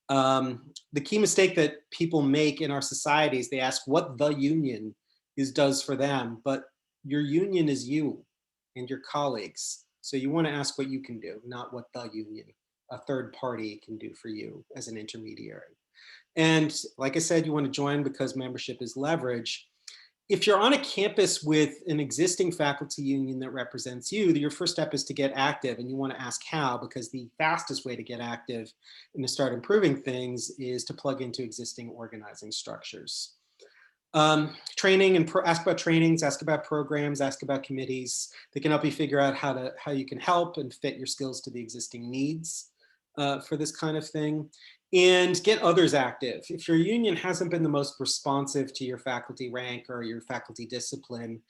[SPEAKER 6] The key mistake that people make in our society is they ask what the union does for them, but your union is you and your colleagues. So you want to ask what you can do, not what the union, a third party, can do for you as an intermediary. And like I said, you want to join because membership is leverage. If you're on a campus with an existing faculty union that represents you, your first step is to get active, and you want to ask how, because the fastest way to get active and to start improving things is to plug into existing organizing structures. Training and ask about trainings, ask about programs, ask about committees. They can help you figure out how you can help and fit your skills to the existing needs for this kind of thing. And get others active. If your union hasn't been the most responsive to your faculty rank or your faculty discipline,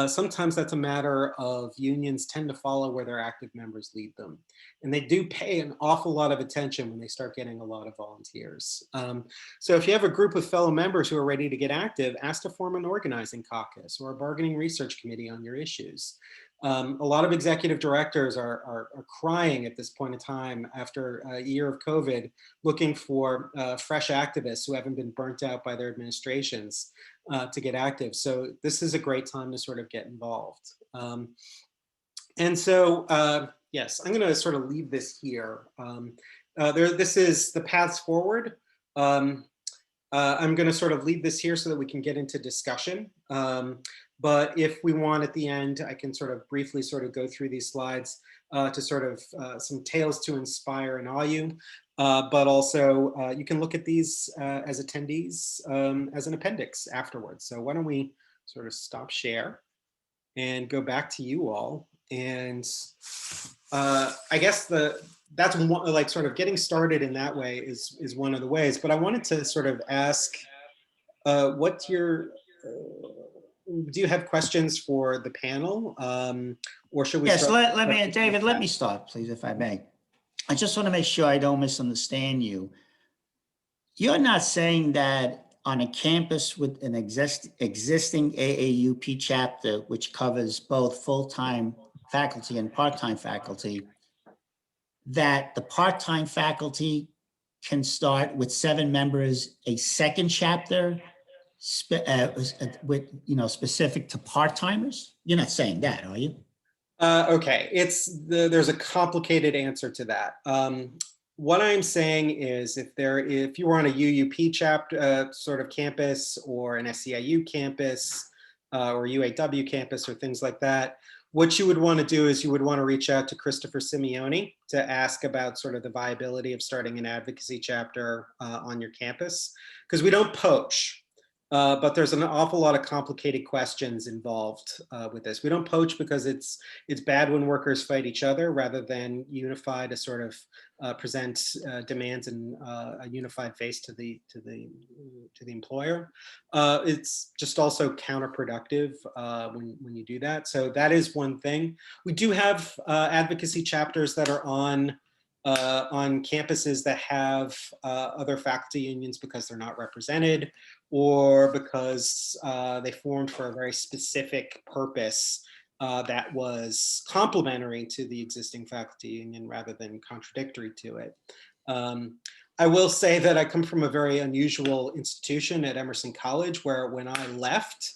[SPEAKER 6] sometimes that's a matter of unions tend to follow where their active members lead them. And they do pay an awful lot of attention when they start getting a lot of volunteers. So if you have a group of fellow members who are ready to get active, ask to form an organizing caucus or a bargaining research committee on your issues. A lot of executive directors are crying at this point in time after a year of COVID, looking for fresh activists who haven't been burnt out by their administrations to get active. So this is a great time to sort of get involved. And so, yes, I'm going to sort of leave this here. This is the paths forward. I'm going to sort of leave this here so that we can get into discussion. But if we want at the end, I can sort of briefly sort of go through these slides to sort of some tales to inspire and awe you. But also you can look at these as attendees as an appendix afterwards. So why don't we sort of stop share and go back to you all. And I guess that's one, like sort of getting started in that way is one of the ways. But I wanted to sort of ask what's your, do you have questions for the panel? Or should we
[SPEAKER 7] Yes,
[SPEAKER 6] start?
[SPEAKER 7] let me, David, let me start, please, if I may. I just want to make sure I don't misunderstand you. You're not saying that on a campus with an existing AAUP chapter, which covers both full-time faculty and part-time faculty, that the part-time faculty can start with 7 members, a second chapter with, specific to part-timers? You're not saying that, are you?
[SPEAKER 6] Okay, there's a complicated answer to that. What I'm saying is if you were on a UUP chapter sort of campus or an SEIU campus or UAW campus or things like that, what you would want to do is you would want to reach out to Christopher Simeone to ask about sort of the viability of starting an advocacy chapter on your campus, because we don't poach. But there's an awful lot of complicated questions involved with this. We don't poach because it's bad when workers fight each other rather than unify to sort of present demands in a unified face to the employer. It's just also counterproductive when you do that. So that is one thing. We do have advocacy chapters that are on campuses that have other faculty unions because they're not represented, or because they formed for a very specific purpose that was complementary to the existing faculty union rather than contradictory to it. I will say that I come from a very unusual institution at Emerson College, where when I left,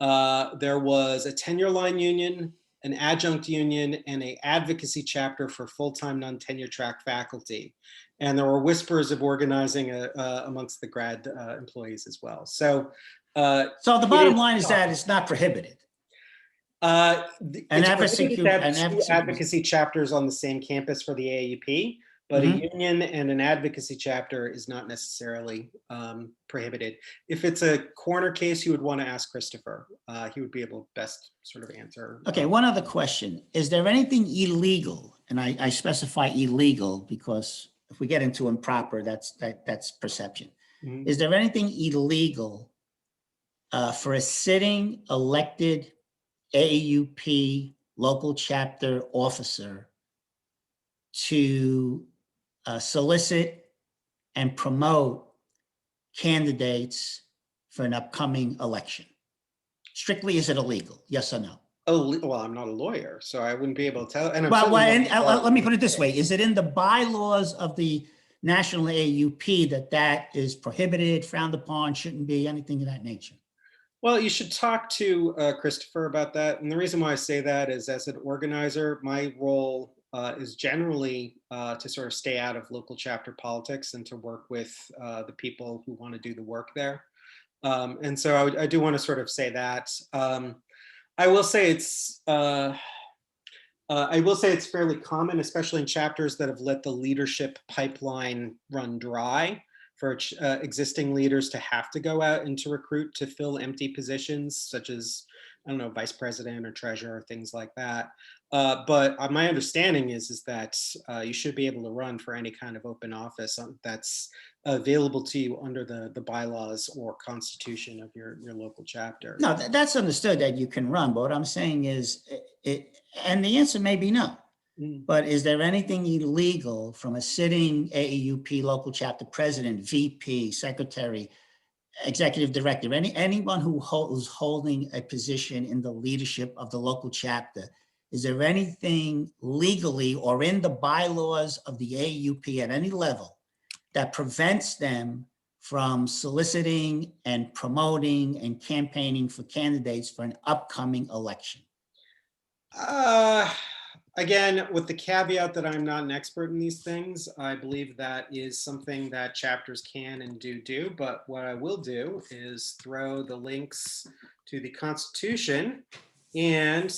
[SPEAKER 6] there was a tenure line union, an adjunct union, and an advocacy chapter for full-time non-tenure track faculty. And there were whispers of organizing amongst the grad employees as well. So
[SPEAKER 7] the bottom line is that it's not prohibited.
[SPEAKER 6] Advocacy chapters on the same campus for the AAUP, but a union and an advocacy chapter is not necessarily prohibited. If it's a corner case, you would want to ask Christopher. He would be able to best sort of answer.
[SPEAKER 7] Okay, one other question. Is there anything illegal? And I specify illegal because if we get into improper, that's perception.
[SPEAKER 6] Mm-hmm.
[SPEAKER 7] Is there anything illegal for a sitting elected AAUP local chapter officer to solicit and promote candidates for an upcoming election? Strictly, is it illegal? Yes or no?
[SPEAKER 6] Oh, well, I'm not a lawyer, so I wouldn't be able to tell. And
[SPEAKER 7] let me put it this way. Is it in the bylaws of the National AAUP that is prohibited, frowned upon, shouldn't be, anything of that nature?
[SPEAKER 6] Well, you should talk to Christopher about that. And the reason why I say that is, as an organizer, my role is generally to sort of stay out of local chapter politics and to work with the people who want to do the work there. And so I do want to sort of say that. I will say it's fairly common, especially in chapters that have let the leadership pipeline run dry, for existing leaders to have to go out and to recruit to fill empty positions, such as, I don't know, vice president or treasurer, things like that. But my understanding is that you should be able to run for any kind of open office that's available to you under the bylaws or constitution of your local chapter.
[SPEAKER 7] No, that's understood that you can run, but what I'm saying is, and the answer may be no, but is there anything illegal from a sitting AAUP local chapter president, VP, secretary, executive director, anyone who's holding a position in the leadership of the local chapter? Is there anything legally or in the bylaws of the AAUP at any level that prevents them from soliciting and promoting and campaigning for candidates for an upcoming election?
[SPEAKER 6] Again, with the caveat that I'm not an expert in these things, I believe that is something that chapters can and do. But what I will do is throw the links to the Constitution and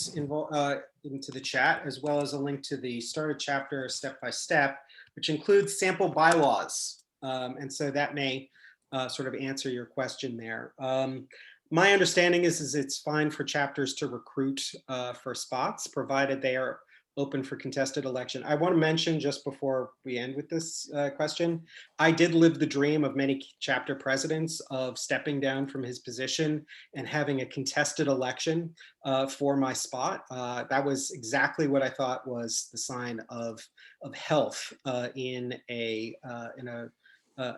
[SPEAKER 6] into the chat, as well as a link to the starter chapter step by step, which includes sample bylaws. And so that may sort of answer your question there. My understanding is it's fine for chapters to recruit for spots, provided they are open for contested election. I want to mention, just before we end with this question, I did live the dream of many chapter presidents of stepping down from his position and having a contested election for my spot. That was exactly what I thought was the sign of health in a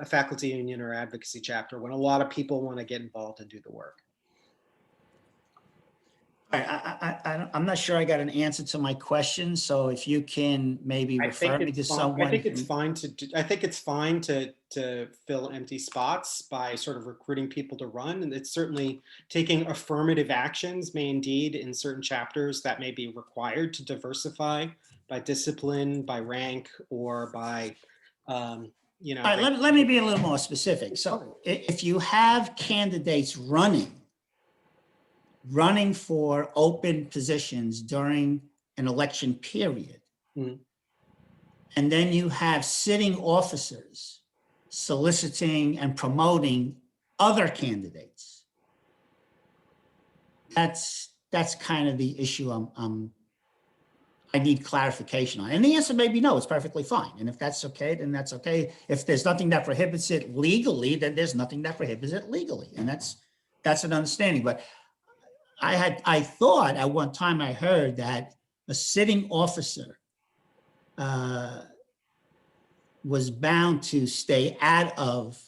[SPEAKER 6] faculty union or advocacy chapter, when a lot of people want to get involved and do the work.
[SPEAKER 7] I'm not sure I got an answer to my question. So if you can maybe refer me to someone.
[SPEAKER 6] I think it's fine to do, I think it's fine to fill empty spots by sort of recruiting people to run. And it's certainly taking affirmative actions may indeed in certain chapters that may be required to diversify by discipline, by rank, or by, you know.
[SPEAKER 7] All right, let me be a little more specific. So if you have candidates running for open positions during an election period, and then you have sitting officers soliciting and promoting other candidates, that's kind of the issue I need clarification on. And the answer may be no, it's perfectly fine. And if that's okay, then that's okay. If there's nothing that prohibits it legally, then there's nothing that prohibits it legally. And that's an understanding. But I thought at one time I heard that a sitting officer was bound to stay out of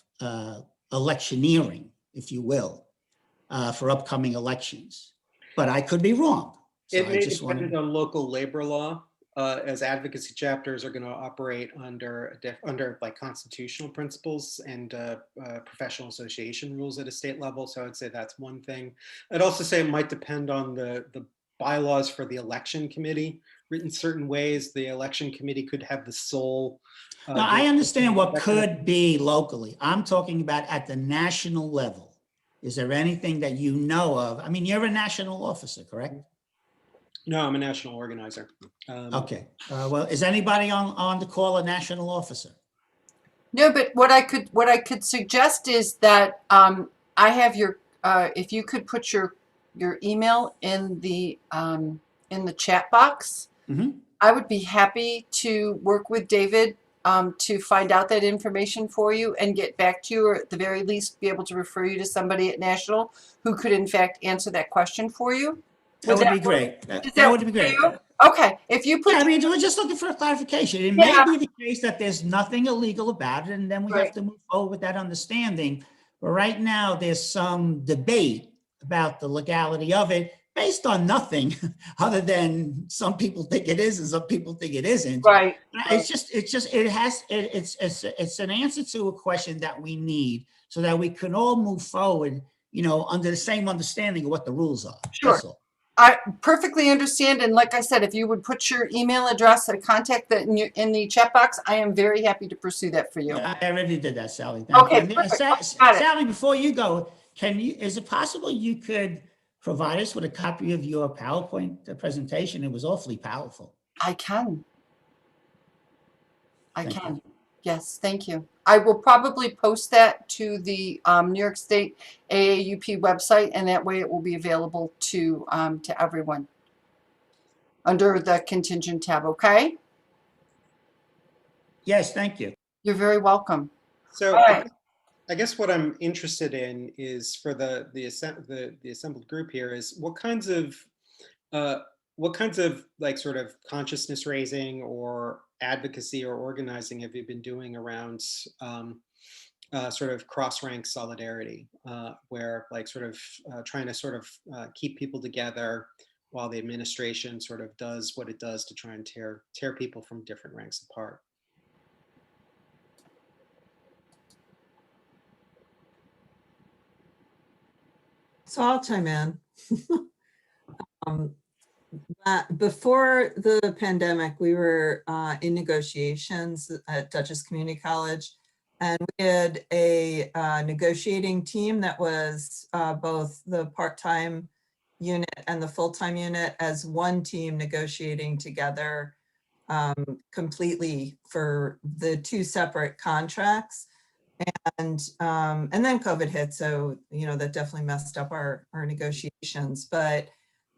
[SPEAKER 7] electioneering, if you will, for upcoming elections. But I could be wrong. So
[SPEAKER 6] It may depend on local labor law, as advocacy chapters are going to operate under like constitutional principles and professional association rules at a state level. So I would say that's one thing. I'd also say it might depend on the bylaws for the election committee. Written certain ways, the election committee could have the sole.
[SPEAKER 7] Now, I understand what could be locally. I'm talking about at the national level. Is there anything that you know of? I mean, you're a national officer, correct?
[SPEAKER 6] No, I'm a national organizer.
[SPEAKER 7] Okay. Well, is anybody on the call a national officer?
[SPEAKER 1] No, but what I could suggest is that I have your if you could put your email in the chat box, I would be happy to work with David to find out that information for you and get back to you, or at the very least be able to refer you to somebody at National who could in fact answer that question for you.
[SPEAKER 7] That would be great. That would be great.
[SPEAKER 1] Okay, if you put.
[SPEAKER 7] Yeah, I mean, we're just looking for a clarification. It may be the case that there's nothing illegal about it, and then we have to move forward with that understanding. But right now, there's some debate about the legality of it based on nothing other than some people think it is and some people think it isn't.
[SPEAKER 1] Right.
[SPEAKER 7] It's an answer to a question that we need so that we can all move forward, you know, under the same understanding of what the rules are.
[SPEAKER 1] Sure.
[SPEAKER 7] That's all.
[SPEAKER 1] I perfectly understand. And like I said, if you would put your email address and contact that in the chat box, I am very happy to pursue that for you.
[SPEAKER 7] I already did that, Sally. Thank
[SPEAKER 1] Okay,
[SPEAKER 7] you.
[SPEAKER 1] perfect.
[SPEAKER 7] Sally, before you go, is it possible you could provide us with a copy of your PowerPoint presentation? It was awfully powerful.
[SPEAKER 1] I can.
[SPEAKER 7] Thank you.
[SPEAKER 1] Yes, thank you. I will probably post that to the New York State AAUP website, and that way it will be available to everyone under the contingent tab. Okay,
[SPEAKER 7] Yes, thank you.
[SPEAKER 1] you're very welcome.
[SPEAKER 6] So
[SPEAKER 1] All right.
[SPEAKER 6] I guess what I'm interested in is for the assembled group here is what kinds of like sort of consciousness raising or advocacy or organizing have you been doing around sort of cross-rank solidarity, where like sort of trying to sort of keep people together while the administration sort of does what it does to try and tear people from different ranks apart?
[SPEAKER 8] So I'll chime in. Before the pandemic, we were in negotiations at Dutchess Community College, and we had a negotiating team that was both the part-time unit and the full-time unit as one team negotiating together completely for the two separate contracts. And then COVID hit, so that definitely messed up our negotiations, but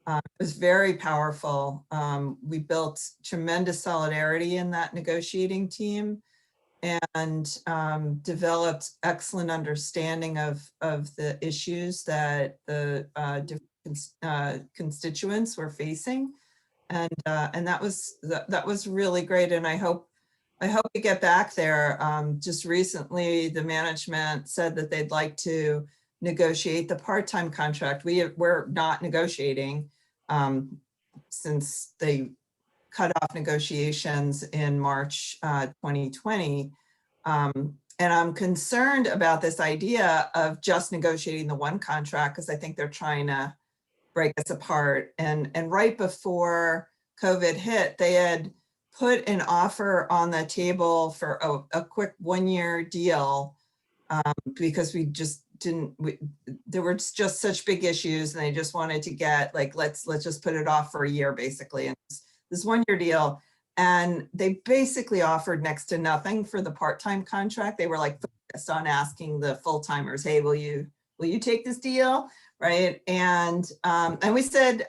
[SPEAKER 8] it was very powerful. We built tremendous solidarity in that negotiating team, and developed excellent understanding of the issues that the different constituents were facing, and that was really great. And I hope we get back there. Just recently, the management said that they'd like to negotiate the part-time contract. We're not negotiating since they cut off negotiations in March 2020. And I'm concerned about this idea of just negotiating the one contract, because I think they're trying to break us apart. And right before COVID hit, they had put an offer on the table for a quick 1-year deal because we just there were just such big issues, and they just wanted to get like, let's just put it off for a year basically. And this 1-year deal, and they basically offered next to nothing for the part-time contract. They were like focused on asking the full-timers, hey, will you take this deal, right? And we said,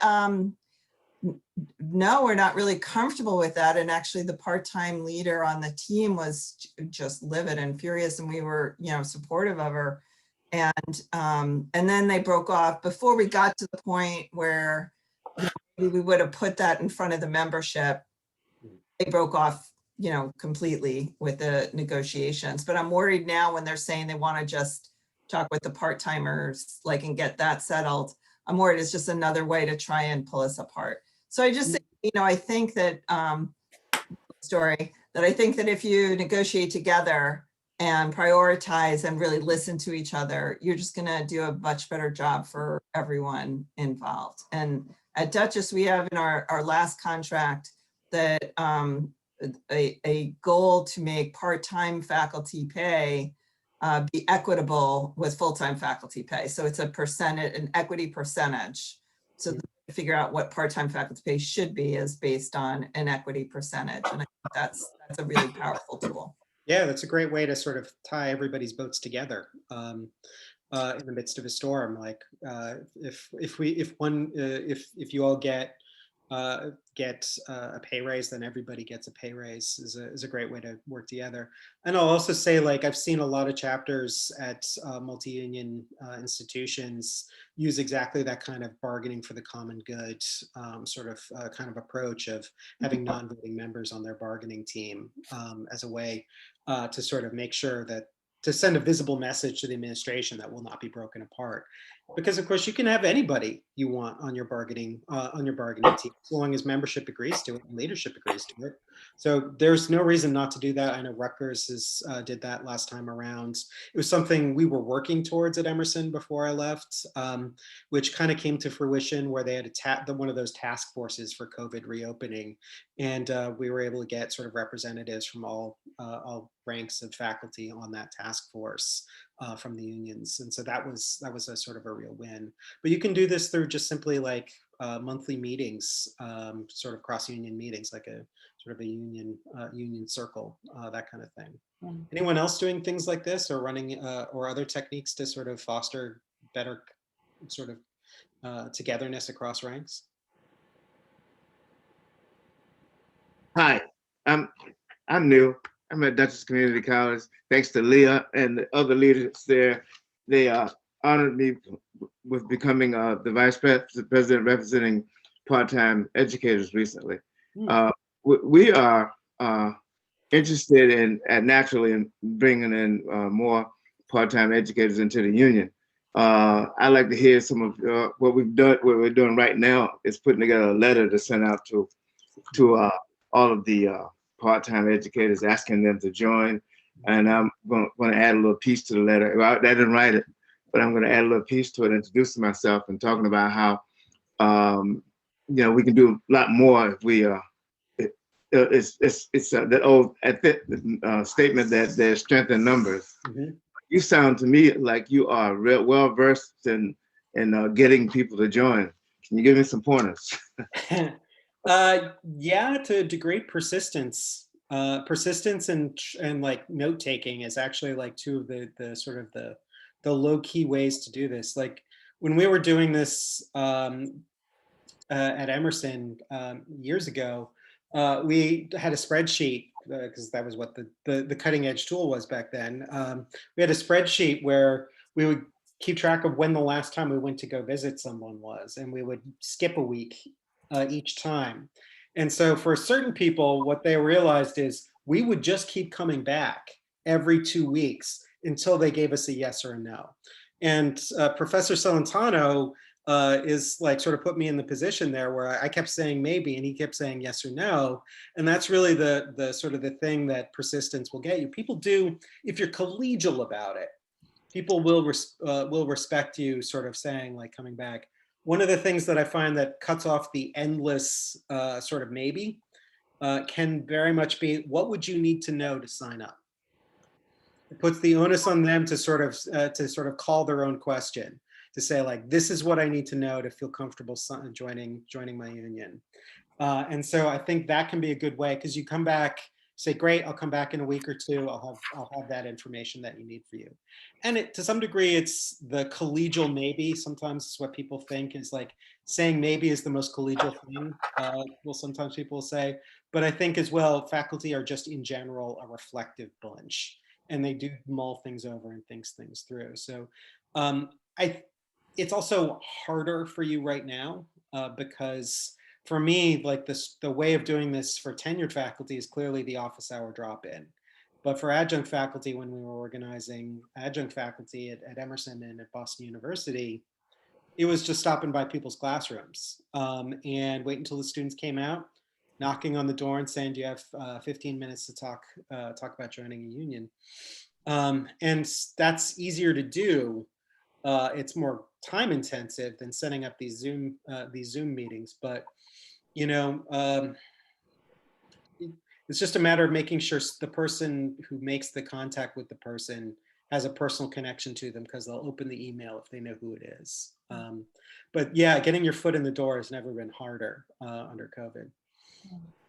[SPEAKER 8] no, we're not really comfortable with that. And actually the part-time leader on the team was just livid and furious, and we were, supportive of her. And then they broke off before we got to the point where we would have put that in front of the membership. They broke off, completely with the negotiations. But I'm worried now when they're saying they want to just talk with the part-timers, and get that settled. I'm worried it's just another way to try and pull us apart. So I just, I think that I think that if you negotiate together and prioritize and really listen to each other, you're just going to do a much better job for everyone involved. And at Dutchess, we have in our last contract that a goal to make part-time faculty pay be equitable with full-time faculty pay. So it's an equity percentage. So the way to figure out what part-time faculty pay should be is based on an equity percentage. And I think that's a really powerful tool.
[SPEAKER 6] Yeah, that's a great way to sort of tie everybody's boats together in the midst of a storm. Like if you all get a pay raise, then everybody gets a pay raise is a great way to work together. And I'll also say, I've seen a lot of chapters at multi-union institutions use exactly that kind of bargaining for the common good kind of approach of having non-voting members on their bargaining team as a way to sort of make sure that to send a visible message to the administration that will not be broken apart. Because of course you can have anybody you want on your bargaining team, as long as membership agrees to it and leadership agrees to it. So there's no reason not to do that. I know Rutgers did that last time around. It was something we were working towards at Emerson before I left, which kind of came to fruition where they had one of those task forces for COVID reopening And we were able to get sort of representatives from all ranks of faculty on that task force from the unions. And so that was a sort of a real win. But you can do this through just simply like monthly meetings, sort of cross-union meetings, like a sort of a union circle, that kind of thing. Anyone else doing things like this or running or other techniques to sort of foster better sort of togetherness across ranks?
[SPEAKER 9] Hi, I'm new. I'm at Dutchess Community College. Thanks to Leah and the other leaders there, they honored me with becoming the vice president representing part-time educators recently. We are interested in naturally in bringing in more part-time educators into the union. I'd like to hear some of what we're doing right now is putting together a letter to send out to all of the part-time educators, asking them to join. And I'm going to add a little piece to the letter. Well, I didn't write it, but I'm going to add a little piece to it, introducing myself and talking about how, we can do a lot more if we, it's that old statement that there's strength in numbers. You sound to me like you are real well-versed in getting people to join. Can you give me some pointers?
[SPEAKER 6] Yeah, to a degree, persistence and like note taking is actually like two of the sort of the low key ways to do this. Like when we were doing this at Emerson years ago, we had a spreadsheet because that was what the cutting edge tool was back then. We had a spreadsheet where we would keep track of when the last time we went to go visit someone was, and we would skip a week each time. And so for certain people, what they realized is we would just keep coming back every 2 weeks until they gave us a yes or a no. And Professor Celentano is like sort of put me in the position there where I kept saying maybe and he kept saying yes or no. And that's really the sort of the thing that persistence will get you. People do, if you're collegial about it, people will respect you sort of saying like coming back. One of the things that I find that cuts off the endless sort of maybe can very much be, what would you need to know to sign up? It puts the onus on them to sort of call their own question, to say like, this is what I need to know to feel comfortable joining my union. And so I think that can be a good way, because you come back, say, great, I'll come back in a week or two. I'll have that information that you need for you. And to some degree, it's the collegial maybe. Sometimes it's what people think is like saying maybe is the most collegial thing. Well, sometimes people will say, but I think as well, faculty are just in general a reflective bunch, and they do mull things over and think things through. So it's also harder for you right now because for me, like the way of doing this for tenured faculty is clearly the office hour drop-in. But for adjunct faculty, when we were organizing adjunct faculty at Emerson and at Boston University, it was just stopping by people's classrooms and wait until the students came out, knocking on the door and saying, do you have 15 minutes to talk about joining a union? And that's easier to do. It's more time intensive than setting up these Zoom meetings, but it's just a matter of making sure the person who makes the contact with the person has a personal connection to them, because they'll open the email if they know who it is. But yeah, getting your foot in the door has never been harder under COVID.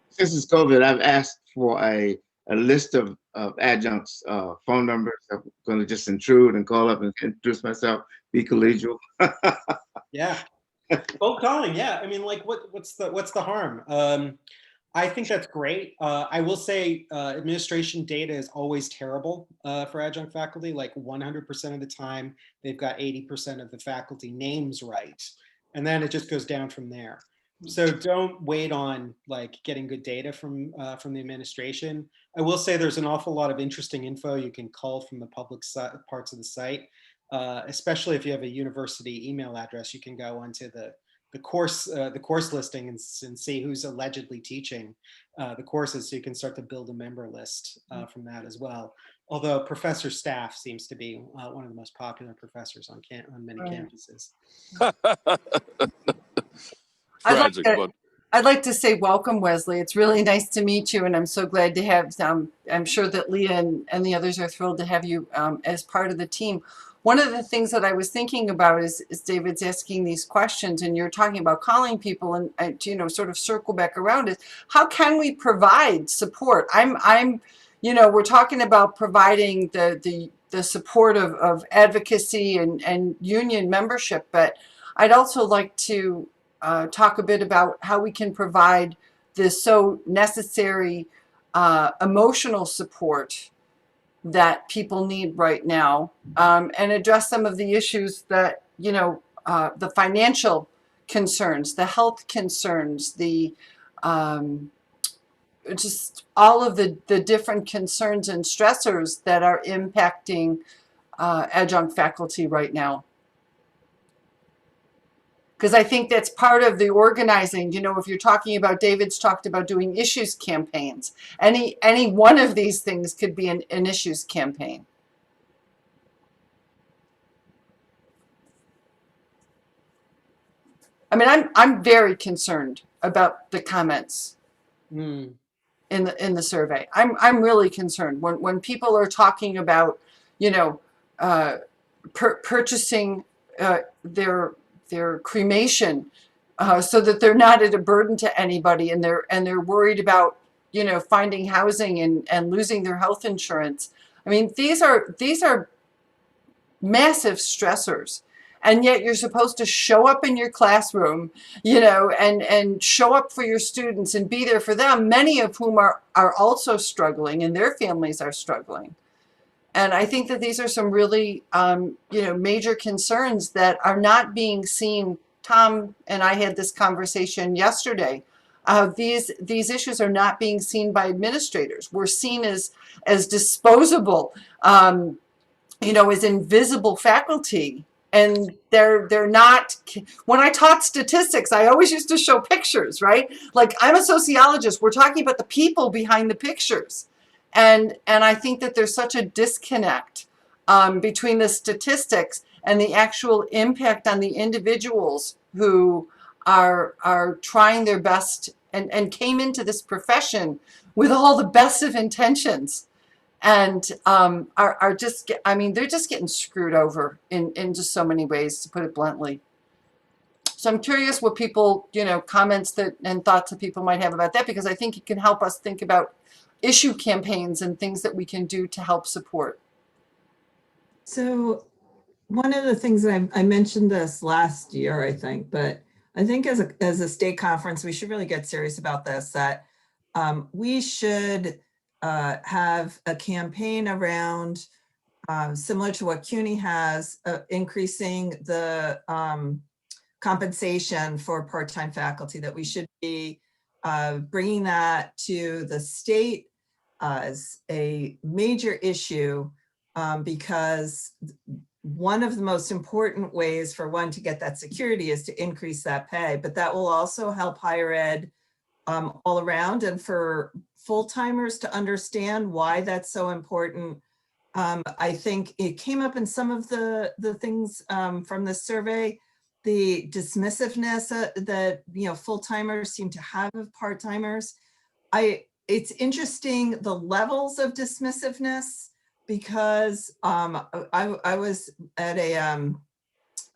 [SPEAKER 9] Since it's COVID, I've asked for a list of adjuncts, phone numbers. I'm going to just intrude and call up and introduce myself, be collegial.
[SPEAKER 6] Yeah, cold calling. Yeah, I mean, like, what's the harm? I think that's great. I will say administration data is always terrible for adjunct faculty. Like 100% of the time, they've got 80% of the faculty names right, and then it just goes down from there. So don't wait on like getting good data from the administration. I will say there's an awful lot of interesting info you can cull from the public parts of the site, especially if you have a university email address. You can go onto the course listing and see who's allegedly teaching the courses, so you can start to build a member list from that as well. Although professor staff seems to be one of the most popular professors on many campuses.
[SPEAKER 1] I'd I'd like to say welcome, Wesley. It's really nice to meet you, and I'm so glad to have, I'm sure that Leah and the others are thrilled to have you as part of the team. One of the things that I was thinking about is David's asking these questions, and you're talking about calling people, and you know, sort of circle back around is how can we provide support? You know, we're talking about providing the support of advocacy and union membership, but I'd also like to talk a bit about how we can provide this so necessary emotional support that people need right now, and address some of the issues that, you know, the financial concerns, the health concerns, the just all of the different concerns and stressors that are impacting adjunct faculty right now. Because I think that's part of the organizing. You know, if you're talking about, David's talked about doing issues campaigns. Any one of these things could be an issues campaign. I mean, I'm very concerned about the comments in the survey. I'm really concerned when people are talking about, you know, purchasing their cremation so that they're not at a burden to anybody, and they're worried about, you know, finding housing and losing their health insurance. I mean, these are massive stressors, and yet you're supposed to show up in your classroom, you know, and show up for your students and be there for them, many of whom are also struggling, and their families are struggling. And I think that these are some really, you know, major concerns that are not being seen. Tom and I had this conversation yesterday. These issues are not being seen by administrators. We're seen as disposable, you know, as invisible faculty. And they're not. When I taught statistics, I always used to show pictures, right? Like, I'm a sociologist. We're talking about the people behind the pictures. And I think that there's such a disconnect between the statistics and the actual impact on the individuals who are trying their best and came into this profession with all the best of intentions, and are just, I mean, they're just getting screwed over in just so many ways, to put it bluntly. So I'm curious what people, you know, comments that and thoughts that people might have about that, because I think it can help us think about issue campaigns and things that we can do to help support.
[SPEAKER 8] So one of the things that I mentioned this last year, I think, but I think as a state conference, we should really get serious about this, that we should have a campaign around, similar to what CUNY has, increasing the compensation for part-time faculty, that we should be bringing that to the state as a major issue, because one of the most important ways for one to get that security is to increase that pay, but that will also help higher ed all around, and for full-timers to understand why that's so important. I think it came up in some of the things from the survey, the dismissiveness that, you know, full-timers seem to have of part-timers. It's interesting, the levels of dismissiveness, because I was at a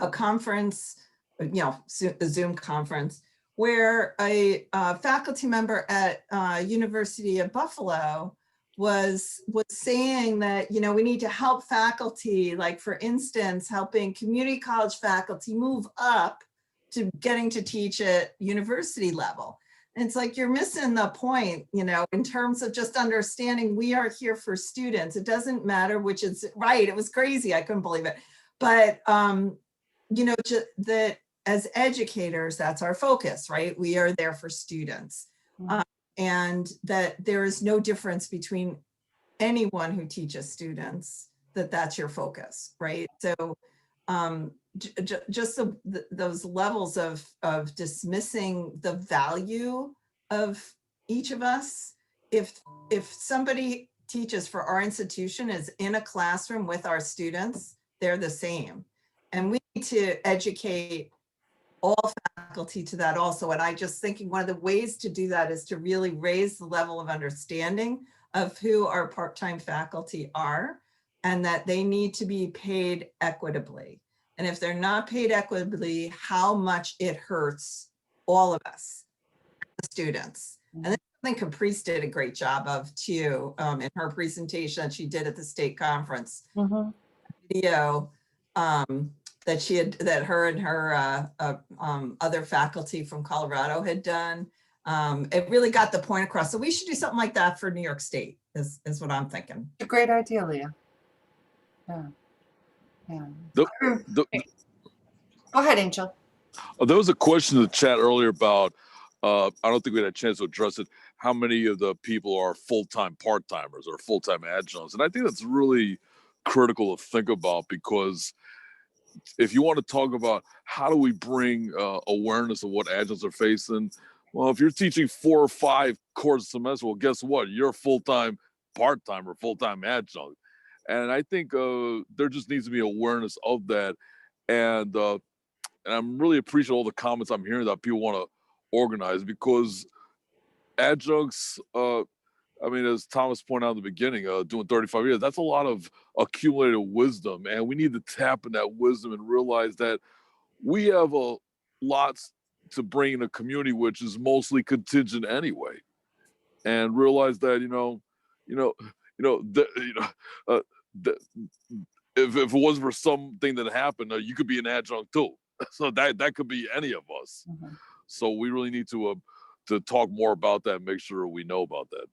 [SPEAKER 8] conference, you know, a Zoom conference, where a faculty member at University of Buffalo was saying that, you know, we need to help faculty, like, for instance, helping community college faculty move up to getting to teach at university level. And it's like, you're missing the point, you know, in terms of just understanding we are here for students. It doesn't matter which is right. It was crazy. I couldn't believe it. But, you know, that as educators, that's our focus, right? We are there for students. And that there is no difference between anyone who teaches students, that's your focus, right? So just those levels of dismissing the value of each of us. If somebody teaches for our institution, is in a classroom with our students, they're the same. And we need to educate all faculty to that also. And I just thinking one of the ways to do that is to really raise the level of understanding of who our part-time faculty are and that they need to be paid equitably. And if they're not paid equitably, how much it hurts all of us, the students. And that's something Caprice did a great job of too, in her presentation she did at the state conference. Video that she had, that her and her other faculty from Colorado had done. It really got the point across. So we should do something like that for New York State is what I'm thinking.
[SPEAKER 1] A great idea, Leah. Yeah. Yeah.
[SPEAKER 4] The-
[SPEAKER 1] Go ahead, Angel.
[SPEAKER 4] There was a question in the chat earlier about, I don't think we had a chance to address it, how many of the people are full-time part-timers or full-time adjuncts. And I think that's really critical to think about, because if you want to talk about how do we bring awareness of what adjuncts are facing, well, if you're teaching 4 or 5 courses a semester, well, guess what? You're a full-time part-time or full-time adjunct. And I think there just needs to be awareness of that. And I'm really appreciative of all the comments I'm hearing that people want to organize, because adjuncts, I mean, as Thomas pointed out in the beginning, doing 35 years, that's a lot of accumulated wisdom. And we need to tap in that wisdom and realize that we have a lot to bring in a community which is mostly contingent anyway. And realize that, if it wasn't for something that happened, you could be an adjunct too. So that could be any of us. So we really need to talk more about that, make sure we know about that.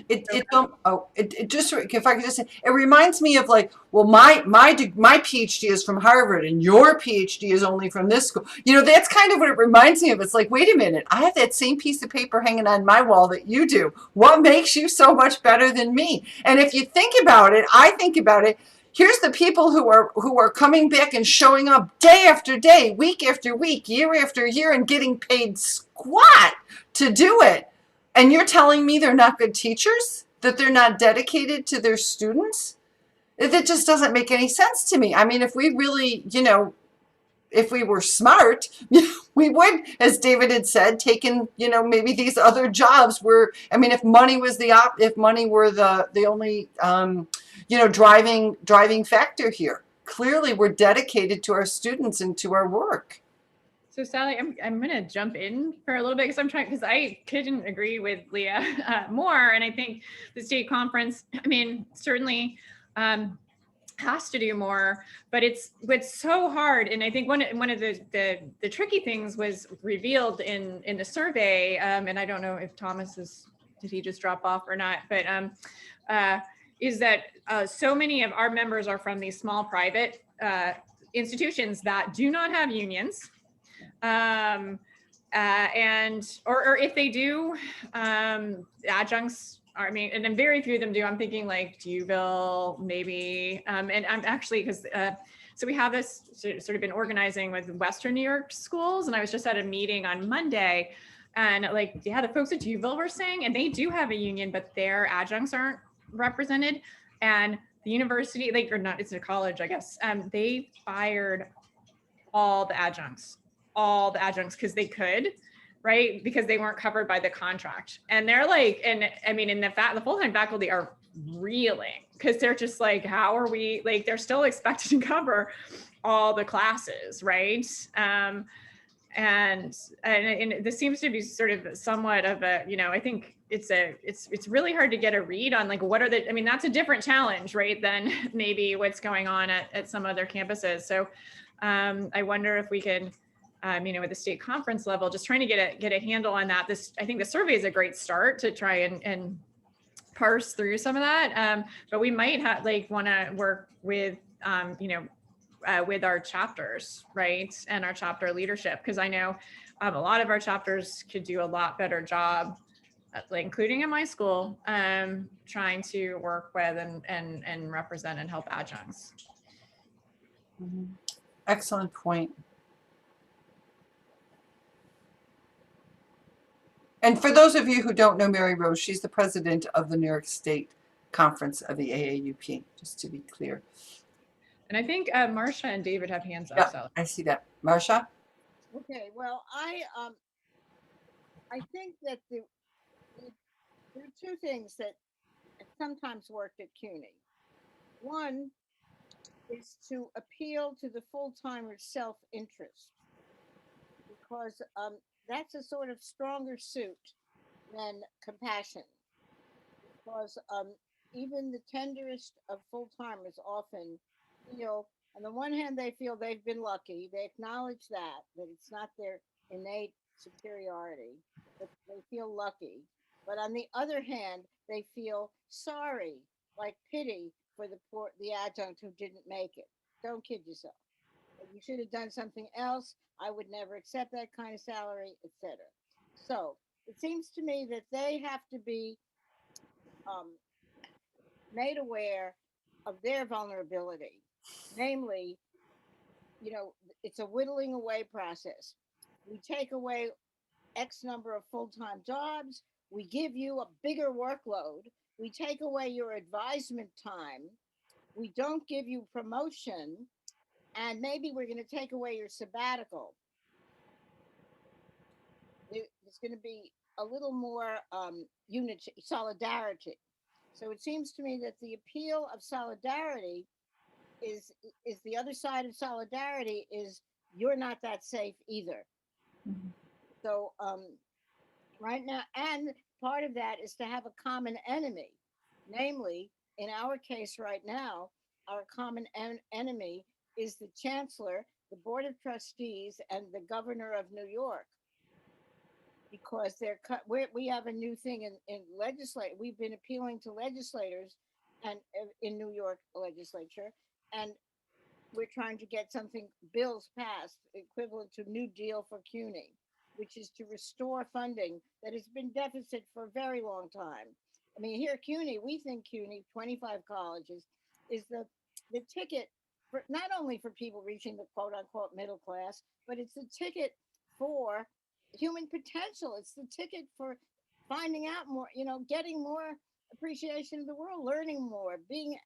[SPEAKER 1] It just, if I could just say, it reminds me of like, well, my PhD is from Harvard and your PhD is only from this school. That's kind of what it reminds me of. It's like, wait a minute, I have that same piece of paper hanging on my wall that you do. What makes you so much better than me? And if you think about it, I think about it. Here's the people who are coming back and showing up day after day, week after week, year after year, and getting paid squat to do it. And you're telling me they're not good teachers? That they're not dedicated to their students? That just doesn't make any sense to me. I mean, if we really, if we were smart, we would, as David had said, taken, maybe these other jobs were, I mean, if money was if money were the only, driving factor here. Clearly, we're dedicated to our students and to our work.
[SPEAKER 3] So Sally, I'm going to jump in for a little bit because I couldn't agree with Leah more. And I think the state conference, I mean, certainly has to do more, but it's so hard. And I think one of the tricky things was revealed in the survey. And I don't know if did he just drop off or not, but is that so many of our members are from these small private institutions that do not have unions. And if they do, adjuncts are, I mean, and then very few of them do. I'm thinking like Duville, maybe, and I'm actually, because so we have this sort of been organizing with Western New York schools, and I was just at a meeting on Monday, and like, yeah, the folks at Duville were saying, and they do have a union, but their adjuncts aren't represented, and the university, like, or not, it's a college, I guess, they fired all the adjuncts because they could, right? Because they weren't covered by the contract. And they're like, and I mean, and the full-time faculty are reeling because they're just like, how are we, like, they're still expected to cover all the classes, right? And this seems to be sort of somewhat of a, I think it's really hard to get a read on like, what are I mean, that's a different challenge, right? Than maybe what's going on at some other campuses. So I wonder if we could, at the state conference level, just trying to get a handle on that. I think the survey is a great start to try and parse through some of that. But we might want to work with, with our chapters, right? And our chapter leadership, because I know a lot of our chapters could do a lot better job, including in my school, trying to work with and represent and help adjuncts.
[SPEAKER 1] Excellent point. And for those of you who don't know Mary Rose, she's the president of the New York State Conference of the AAUP, just to be clear.
[SPEAKER 3] And I think Marcia and David have hands up.
[SPEAKER 1] Yeah,
[SPEAKER 3] So
[SPEAKER 1] I see that. Marcia?
[SPEAKER 5] Okay, well, I think that there are two things that sometimes worked at CUNY. One is to appeal to the full-timer's self-interest, because that's a sort of stronger suit than compassion. Because even the tenderest of full-timers often feel, on the one hand, they feel they've been lucky. They acknowledge that it's not their innate superiority, but they feel lucky. But on the other hand, they feel sorry, like pity for the adjunct who didn't make it. Don't kid yourself. You should have done something else. I would never accept that kind of salary, etc. So it seems to me that they have to be made aware of their vulnerability. Namely, it's a whittling away process. We take away X number of full-time jobs. We give you a bigger workload. We take away your advisement time. We don't give you promotion. And maybe we're going to take away your sabbatical. There's going to be a little more unity, solidarity. So it seems to me that the appeal of solidarity is the other side of solidarity is you're not that safe either. Mm-hmm. So right now, and part of that is to have a common enemy. Namely, in our case right now, our common enemy is the chancellor, the board of trustees, and the governor of New York. Because we have a new thing in legislate. We've been appealing to legislators and in New York legislature, and we're trying to get bills passed equivalent to New Deal for CUNY, which is to restore funding that has been deficit for a very long time. I mean, here CUNY, we think CUNY, 25 colleges, is the ticket for not only for people reaching the quote unquote middle class, but it's the ticket for human potential. It's the ticket for finding out more, getting more appreciation of the world, learning more, being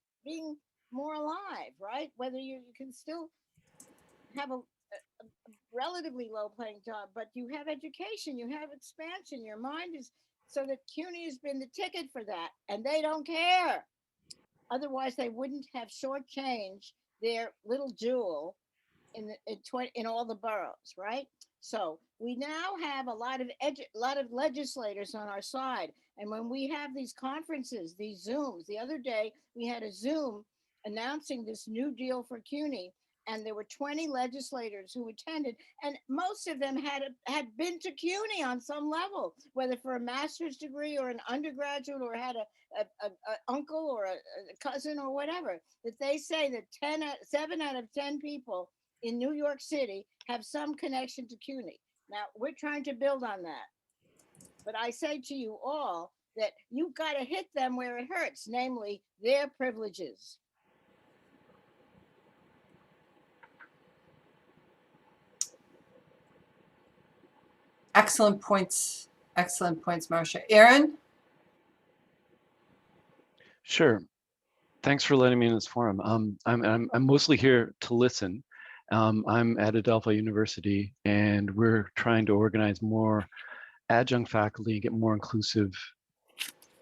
[SPEAKER 5] more alive, right? Whether you can still have a relatively low paying job, but you have education, you have expansion, your mind is, so that CUNY has been the ticket for that, and they don't care. Otherwise, they wouldn't have shortchanged their little jewel in all the boroughs, right? So we now have a lot of legislators on our side. And when we have these conferences, these Zooms, the other day we had a Zoom announcing this new deal for CUNY, and there were 20 legislators who attended, and most of them had been to CUNY on some level, whether for a master's degree or an undergraduate, or had a uncle or a cousin or whatever. That they say that 7 out of 10 people in New York City have some connection to CUNY. Now, we're trying to build on that. But I say to you all that you've got to hit them where it hurts, namely their privileges.
[SPEAKER 1] Excellent points. Excellent points, Marcia. Aaron?
[SPEAKER 10] Sure. Thanks for letting me in this forum. I'm mostly here to listen. I'm at Adelphi University, and we're trying to organize more adjunct faculty and get more inclusive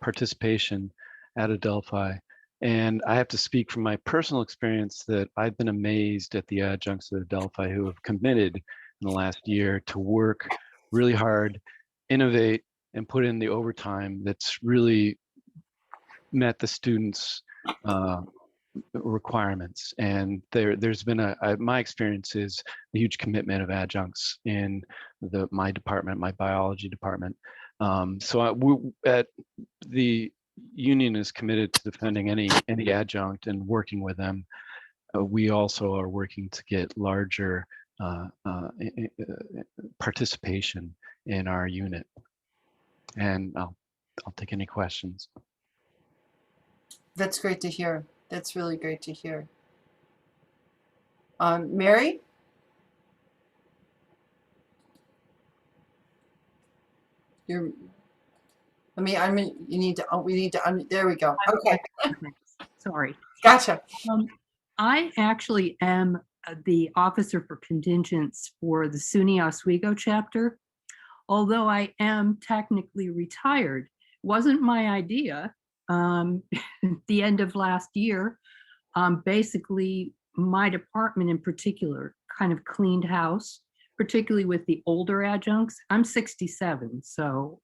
[SPEAKER 10] participation at Adelphi. And I have to speak from my personal experience that I've been amazed at the adjuncts at Adelphi who have committed in the last year to work really hard, innovate, and put in the overtime that's really met the students' requirements. And there's been my experience is a huge commitment of adjuncts in my department, my biology department. So at the union is committed to defending any adjunct and working with them. We also are working to get larger participation in our unit. And I'll take any questions.
[SPEAKER 1] That's great to hear. That's really great to hear. Mary? We need to, there we go. Okay.
[SPEAKER 11] Sorry.
[SPEAKER 1] Gotcha.
[SPEAKER 11] I actually am the officer for contingents for the SUNY Oswego chapter. Although I am technically retired, wasn't my idea. The end of last year, basically my department in particular kind of cleaned house, particularly with the older adjuncts. I'm 67, so,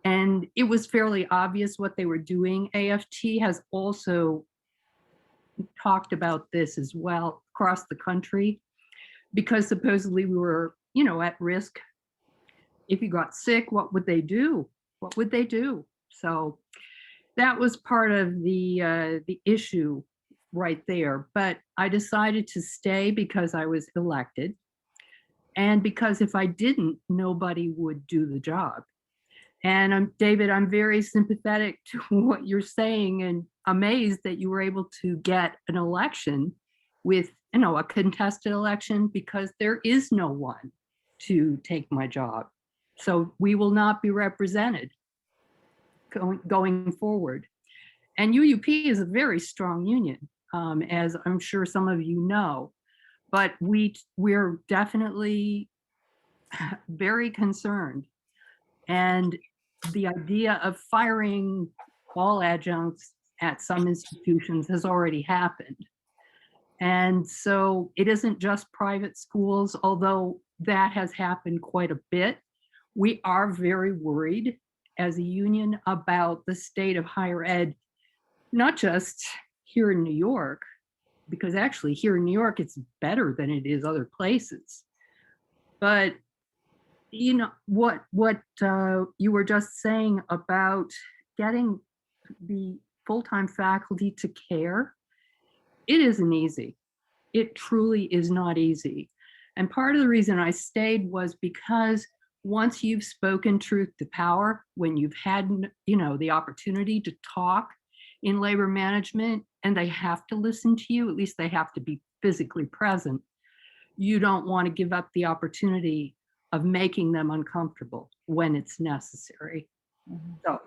[SPEAKER 11] and it was fairly obvious what they were doing. AFT has also talked about this as well across the country, because supposedly we were, you know, at risk. If you got sick, what would they do? What would they do? So that was part of the issue right there. But I decided to stay because I was elected, and because if I didn't, nobody would do the job. And David, I'm very sympathetic to what you're saying, and amazed that you were able to get an election with, you know, a contested election, because there is no one to take my job. So we will not be represented going forward. And UUP is a very strong union, as I'm sure some of you know, but we're definitely very concerned. And the idea of firing all adjuncts at some institutions has already happened. And so it isn't just private schools, although that has happened quite a bit. We are very worried as a union about the state of higher ed, not just here in New York, because actually here in New York, it's better than it is other places. But you know, what you were just saying about getting the full-time faculty to care, it isn't easy. It truly is not easy. And part of the reason I stayed was because once you've spoken truth to power, when you've had, you know, the opportunity to talk in labor management, and they have to listen to you, at least they have to be physically present, you don't want to give up the opportunity of making them uncomfortable when it's necessary. So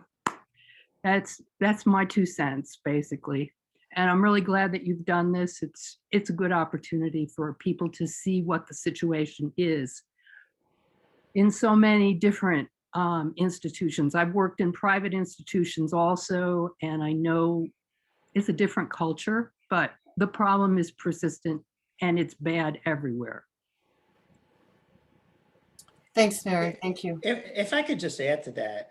[SPEAKER 11] that's my 2 cents, basically. And I'm really glad that you've done this. It's a good opportunity for people to see what the situation is in so many different institutions. I've worked in private institutions also, and I know it's a different culture, but the problem is persistent and it's bad everywhere.
[SPEAKER 1] Thanks, Mary. Thank you.
[SPEAKER 7] If I could just add to that,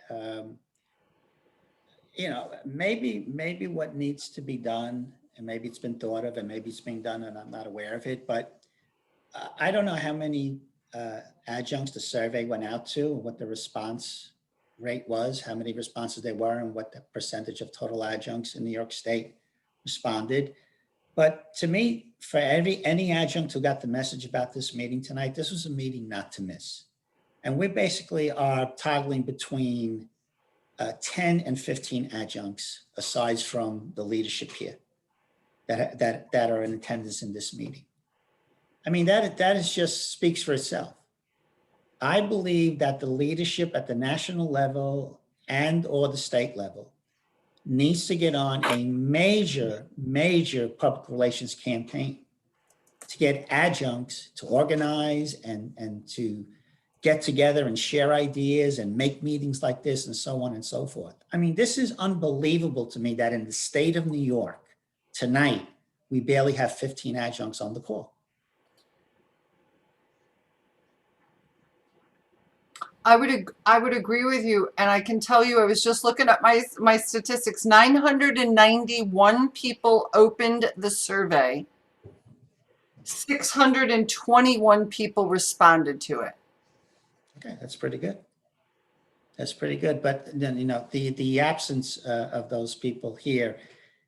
[SPEAKER 7] you know, maybe what needs to be done, and maybe it's been thought of and maybe it's being done and I'm not aware of it, but I don't know how many adjuncts the survey went out to, what the response rate was, how many responses there were, and what the percentage of total adjuncts in New York State responded. But to me, for any adjunct who got the message about this meeting tonight, this was a meeting not to miss. And we basically are toggling between 10 and 15 adjuncts, aside from the leadership here that are in attendance in this meeting. I mean, that is just speaks for itself. I believe that the leadership at the national level and or the state level needs to get on a major public relations campaign to get adjuncts to organize and to get together and share ideas and make meetings like this and so on and so forth. I mean, this is unbelievable to me that in the state of New York tonight, we barely have 15 adjuncts on the call.
[SPEAKER 1] I would agree with you, and I can tell you, I was just looking at my statistics. 991 people opened the survey. 621 people responded to it.
[SPEAKER 7] Okay, that's pretty good. That's pretty good. But then, you know, the absence of those people here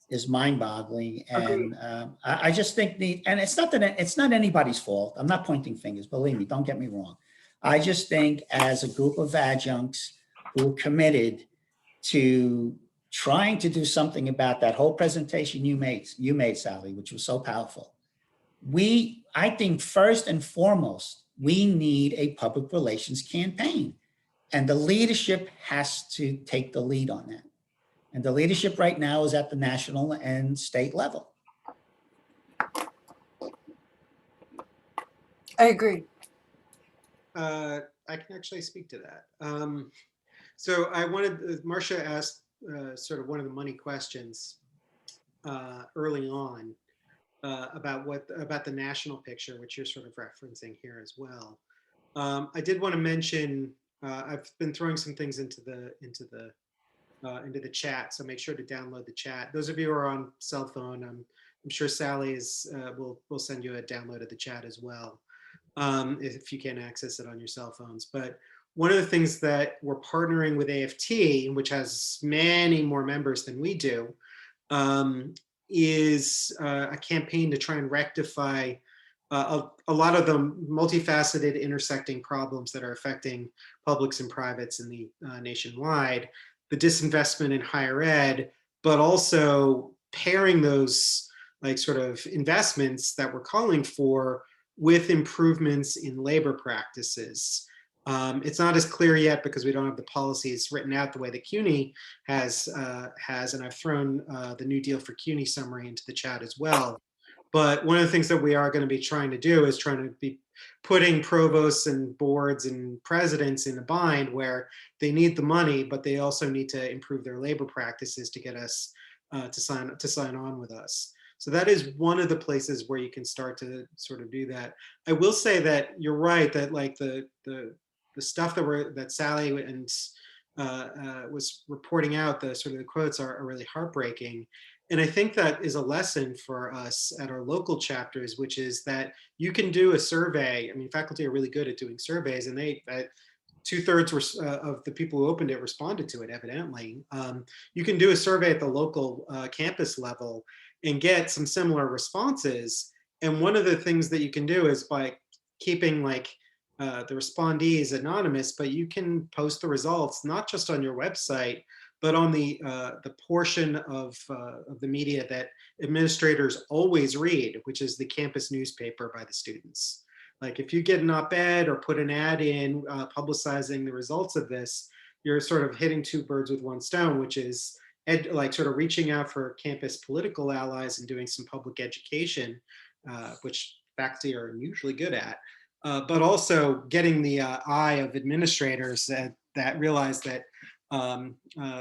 [SPEAKER 7] is mind-boggling, and I just think and it's not anybody's fault. I'm not pointing fingers. Believe me, don't get me wrong. I just think as a group of adjuncts who are committed to trying to do something about that whole presentation you made, Sally, which was so powerful. I think first and foremost, we need a public relations campaign, and the leadership has to take the lead on that. And the leadership right now is at the national and state level.
[SPEAKER 1] I agree.
[SPEAKER 6] I can actually speak to that. So I wanted, Marcia asked sort of one of the money questions early on about the national picture, which you're sort of referencing here as well. I did want to mention, I've been throwing some things into the chat, so make sure to download the chat. Those of you who are on cell phone, I'm sure Sally will send you a download of the chat as well, if you can't access it on your cell phones. But one of the things that we're partnering with AFT, which has many more members than we do, is a campaign to try and rectify a lot of the multifaceted intersecting problems that are affecting publics and privates in the nationwide, the disinvestment in higher ed, but also pairing those like sort of investments that we're calling for with improvements in labor practices. It's not as clear yet because we don't have the policies written out the way that CUNY has, and I've thrown the New Deal for CUNY summary into the chat as well. But one of the things that we are going to be trying to do is trying to be putting provosts and boards and presidents in a bind where they need the money, but they also need to improve their labor practices to get us to sign on with us. So that is one of the places where you can start to sort of do that. I will say that you're right that like the stuff that Sally and was reporting out, the sort of the quotes are really heartbreaking. And I think that is a lesson for us at our local chapters, which is that you can do a survey. I mean, faculty are really good at doing surveys, and they 2/3 of the people who opened it responded to it, evidently. You can do a survey at the local campus level and get some similar responses. And one of the things that you can do is by keeping like the respondees anonymous, but you can post the results not just on your website, but on the portion of the media that administrators always read, which is the campus newspaper by the students. Like if you get an op-ed or put an ad in publicizing the results of this, you're sort of hitting two birds with one stone, which is like sort of reaching out for campus political allies and doing some public education, which faculty are usually good at, but also getting the eye of administrators that realize that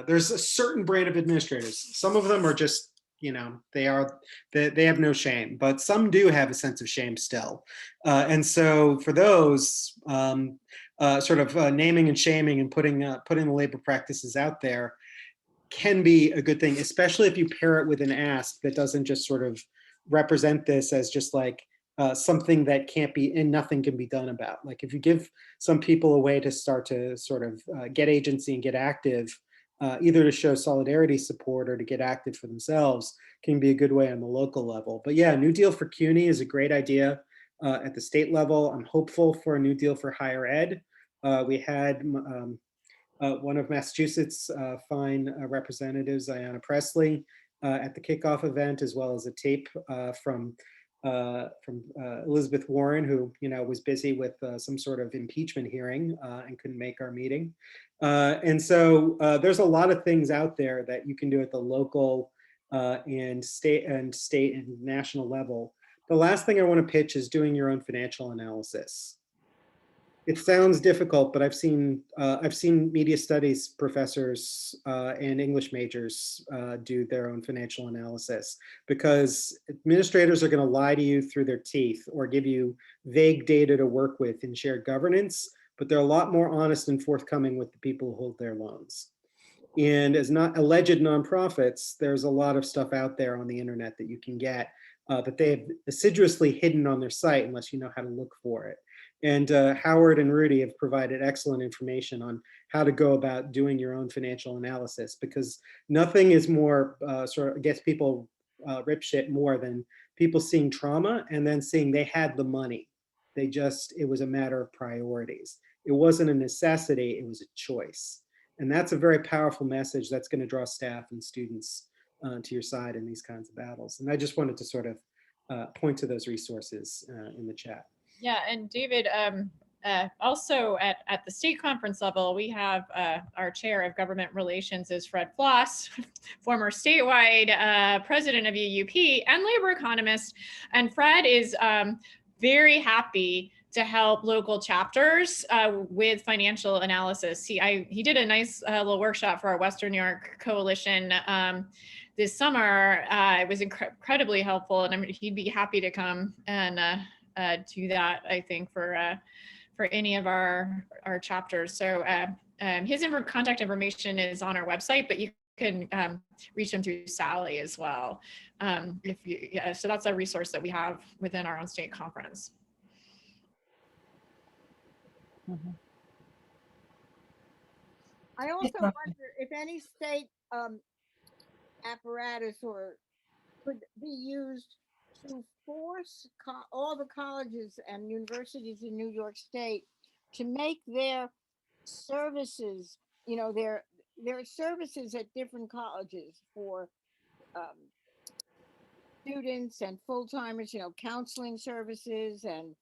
[SPEAKER 6] there's a certain brand of administrators. Some of them are just, you know, they have no shame, but some do have a sense of shame still. And so for those, sort of naming and shaming and putting the labor practices out there can be a good thing, especially if you pair it with an ask that doesn't just sort of represent this as just like something that can't be and nothing can be done about. Like if you give some people a way to start to sort of get agency and get active, either to show solidarity support or to get active for themselves, can be a good way on the local level. But yeah, New Deal for CUNY is a great idea at the state level. I'm hopeful for a New Deal for higher ed. We had one of Massachusetts' fine representatives, Ayanna Pressley, at the kickoff event, as well as a tape from Elizabeth Warren, who was busy with some sort of impeachment hearing and couldn't make our meeting. And so there's a lot of things out there that you can do at the local and state and national level. The last thing I want to pitch is doing your own financial analysis. It sounds difficult, but I've seen media studies professors and English majors do their own financial analysis, because administrators are going to lie to you through their teeth or give you vague data to work with in shared governance, but they're a lot more honest and forthcoming with the people who hold their loans. And as not alleged nonprofits, there's a lot of stuff out there on the internet that you can get that they have assiduously hidden on their site unless you know how to look for it. And Howard and Rudy have provided excellent information on how to go about doing your own financial analysis, because nothing is more sort of gets people rip shit more than people seeing trauma and then seeing they had the money. It was a matter of priorities. It wasn't a necessity, it was a choice. And that's a very powerful message that's going to draw staff and students to your side in these kinds of battles. And I just wanted to sort of point to those resources in the chat.
[SPEAKER 3] Yeah, and David, also at the state conference level, we have our chair of government relations is Fred Floss, former statewide president of AAUP and labor economist. And Fred is very happy to help local chapters with financial analysis. He did a nice little workshop for our Western New York Coalition this summer. It was incredibly helpful, and he'd be happy to come and do that, I think, for any of our chapters. So his contact information is on our website, but you can reach him through Sally as well. So that's a resource that we have within our own state conference.
[SPEAKER 5] I also wonder if any state apparatus could be used to force all the colleges and universities in New York State to make their services, there are services at different colleges for students and full-timers, counseling services and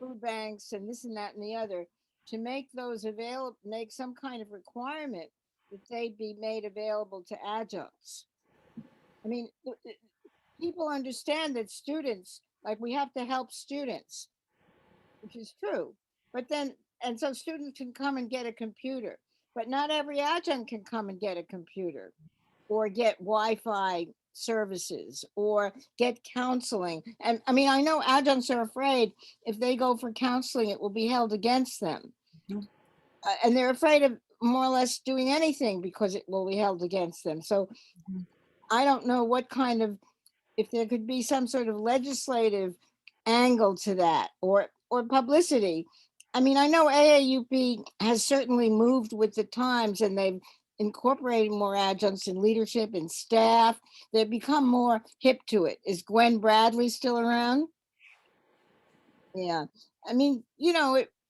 [SPEAKER 5] food banks and this and that and the other, to make those available, make some kind of requirement that they be made available to adjuncts. I mean, people understand that students, like, we have to help students, which is true, but then, and so students can come and get a computer, but not every adjunct can come and get a computer or get Wi-Fi services or get counseling. And I mean, I know adjuncts are afraid if they go for counseling, it will be held against them. And they're afraid of more or less doing anything because it will be held against them. So I don't know what kind of, if there could be some sort of legislative angle to that or publicity. I mean, I know AAUP has certainly moved with the times, and they've incorporated more adjuncts in leadership and staff. They've become more hip to it. Is Gwen Bradley still around? Yeah. I mean,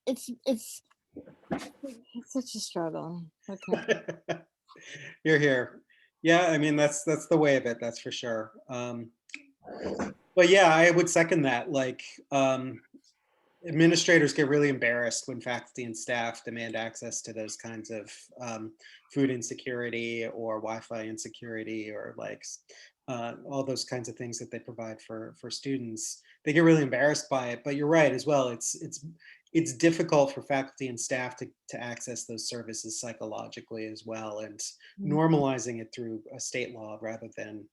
[SPEAKER 5] it's such a struggle. Okay.
[SPEAKER 6] You're here. Yeah, I mean, that's the way of it, that's for sure. But yeah, I would second that. Like, administrators get really embarrassed when faculty and staff demand access to those kinds of food insecurity or Wi-Fi insecurity, or like all those kinds of things that they provide for students. They get really embarrassed by it. But you're right as well. It's difficult for faculty and staff to access those services psychologically as well, and normalizing it through a state law rather than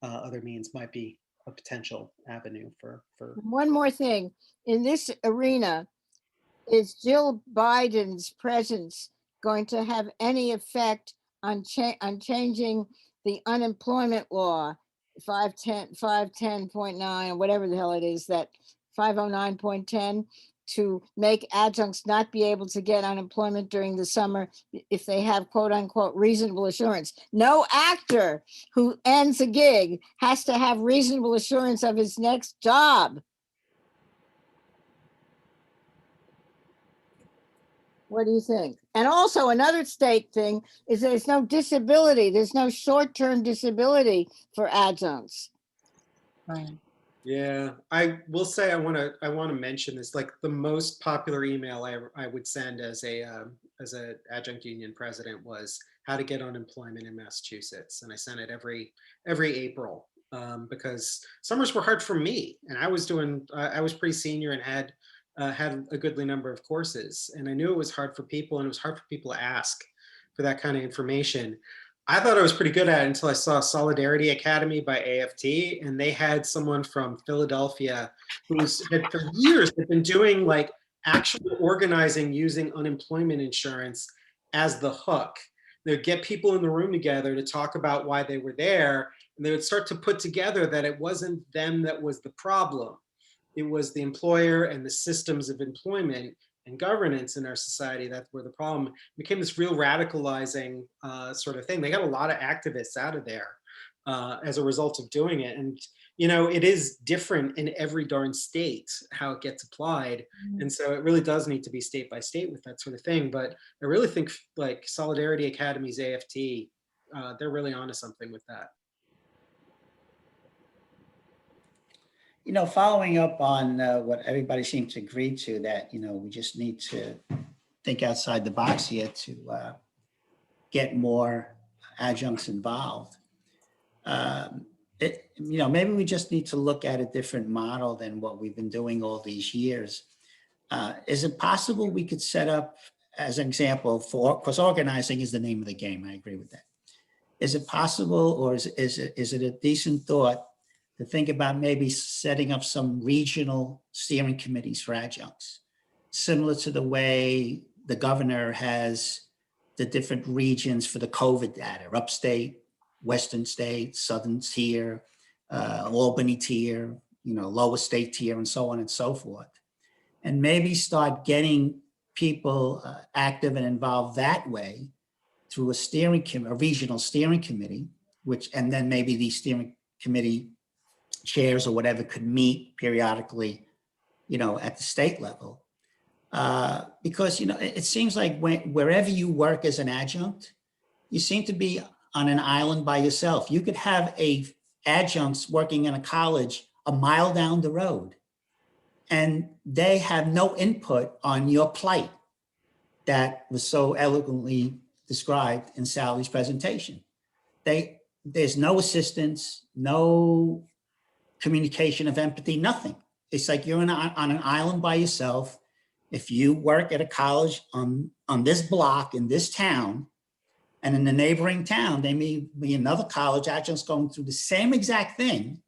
[SPEAKER 6] other means might be a potential avenue for.
[SPEAKER 5] One more thing, in this arena, is Jill Biden's presence going to have any effect on changing the unemployment law, 510.9, or whatever the hell it is, that 509.10, to make adjuncts not be able to get unemployment during the summer if they have quote unquote reasonable assurance? No actor who ends a gig has to have reasonable assurance of his next job. What do you think? And also another state thing is there's no disability. There's no short-term disability for adjuncts.
[SPEAKER 1] Right.
[SPEAKER 6] Yeah, I will say I want to mention this. Like, the most popular email I would send as a adjunct union president was how to get unemployment in Massachusetts, and I sent it every April because summers were hard for me, and I was pretty senior and had a goodly number of courses, and I knew it was hard for people, and it was hard for people to ask for that kind of information. I thought I was pretty good at it until I saw Solidarity Academy by AFT, and they had someone from Philadelphia who had for years been doing like actual organizing using unemployment insurance as the hook. They'd get people in the room together to talk about why they were there, and they would start to put together that it wasn't them that was the problem. It was the employer and the systems of employment and governance in our society that were the problem. It became this real radicalizing sort of thing. They got a lot of activists out of there as a result of doing it. And, it is different in every darn state how it gets applied. And so it really does need to be state by state with that sort of thing. But I really think like Solidarity Academy's AFT, they're really onto something with that.
[SPEAKER 7] Following up on what everybody seems to agree to, that, we just need to think outside the box here to get more adjuncts involved. maybe we just need to look at a different model than what we've been doing all these years. Is it possible we could set up, as an example, because organizing is the name of the game, I agree with that. Is it possible, or is it a decent thought to think about maybe setting up some regional steering committees for adjuncts, similar to the way the governor has the different regions for the COVID data, upstate, western state, southern tier, Albany tier, lower state tier, and so on and so forth. And maybe start getting people active and involved that way through a regional steering committee, and then maybe the steering committee chairs or whatever could meet periodically, at the state level. Because, it seems like wherever you work as an adjunct, you seem to be on an island by yourself. You could have adjuncts working in a college a mile down the road, and they have no input on your plight that was so eloquently described in Sally's presentation. There's no assistance, no communication of empathy, nothing. It's like you're on an island by yourself. If you work at a college on this block in this town, and in the neighboring town, there may be another college adjuncts going through the same exact thing,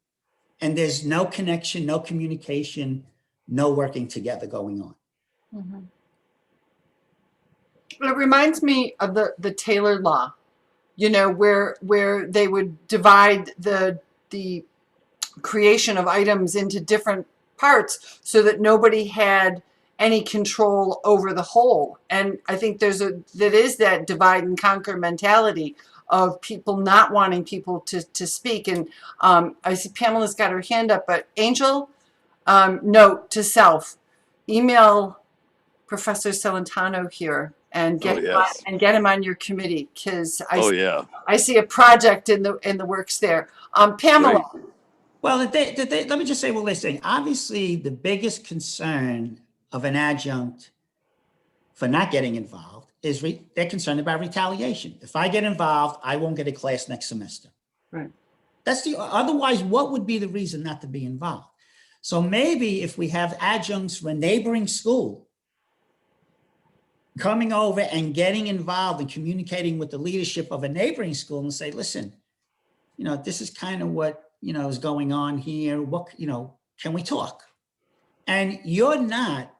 [SPEAKER 7] and there's no connection, no communication, no working together going on.
[SPEAKER 1] Mm-hmm. It reminds me of the Taylor law, where they would divide the creation of items into different parts so that nobody had any control over the whole. And I think that is that divide and conquer mentality of people not wanting people to speak. And I see Pamela's got her hand up, but Angel, note to self, email Professor Celentano here and get him on your committee, because I see a project in the works there. Pamela.
[SPEAKER 7] Right. Well, let me just say what they're saying. Obviously, the biggest concern of an adjunct for not getting involved is they're concerned about retaliation. If I get involved, I won't get a class next semester.
[SPEAKER 1] Right.
[SPEAKER 7] Otherwise, what would be the reason not to be involved? So maybe if we have adjuncts from a neighboring school coming over and getting involved and communicating with the leadership of a neighboring school and say, listen, this is kind of what, is going on here. What, can we talk? And you're not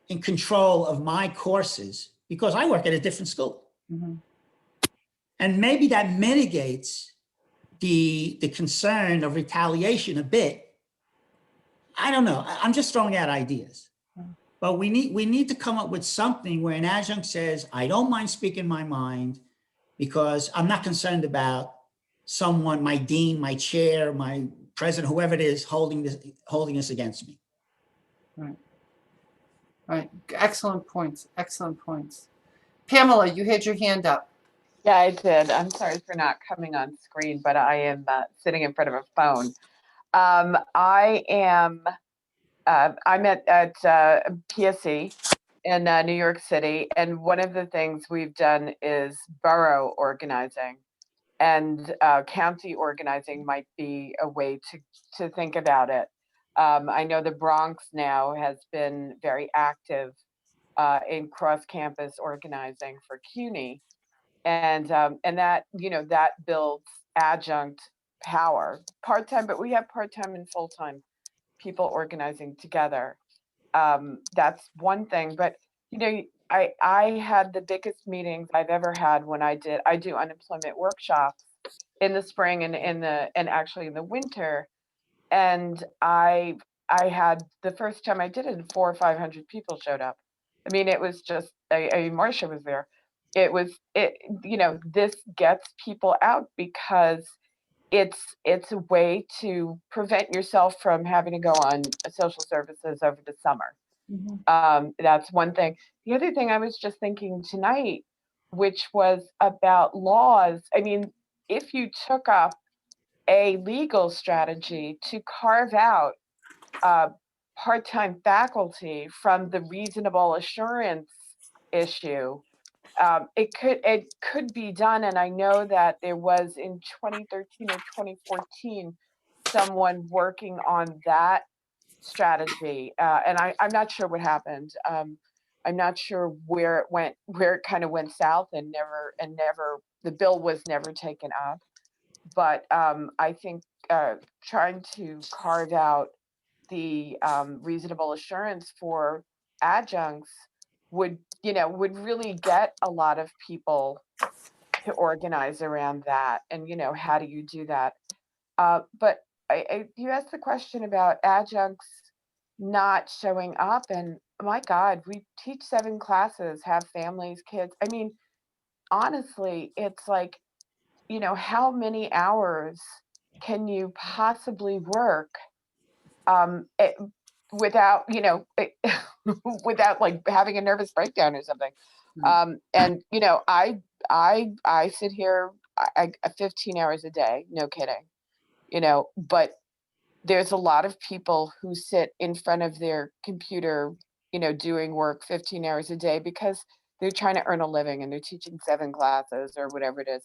[SPEAKER 7] in control of my courses because I work at a different school.
[SPEAKER 1] Mm-hmm.
[SPEAKER 7] And maybe that mitigates the concern of retaliation a bit. I don't know. I'm just throwing out ideas. But we need to come up with something where an adjunct says, I don't mind speaking my mind because I'm not concerned about someone, my dean, my chair, my president, whoever it is, holding this against me.
[SPEAKER 1] Right. Right. Excellent points. Excellent points. Pamela, you had your hand up.
[SPEAKER 12] Yeah, I did. I'm sorry for not coming on screen, but I am sitting in front of a phone. I'm at PSC in New York City, and one of the things we've done is borough organizing, and county organizing might be a way to think about it. I know the Bronx now has been very active in cross-campus organizing for CUNY, and that that builds adjunct power, part-time, but we have part-time and full-time people organizing together. That's one thing, but I had the biggest meetings I've ever had when I do unemployment workshops in the spring and actually in the winter. And I had the first time I did it, 400 or 500 people showed up. I mean, it was just, Marcia was there. This gets people out because it's a way to prevent yourself from having to go on social services over the summer. Mm-hmm. That's one thing. The other thing I was just thinking tonight, which was about laws. I mean, if you took up a legal strategy to carve out part-time faculty from the reasonable assurance issue, it could be done. And I know that there was in 2013 or 2014, someone working on that strategy. And I'm not sure what happened. I'm not sure where it went, where it kind of went south and never, the bill was never taken up. But I think trying to carve out the reasonable assurance for adjuncts would really get a lot of people to organize around that. And, how do you do that? But you asked the question about adjuncts not showing up, and my God, we teach 7 classes, have families, kids. I mean, honestly, it's like, how many hours can you possibly work without, without like having a nervous breakdown or something? And, I sit here 15 hours a day, no kidding, but there's a lot of people who sit in front of their computer, doing work 15 hours a day because they're trying to earn a living and they're teaching 7 classes or whatever it is.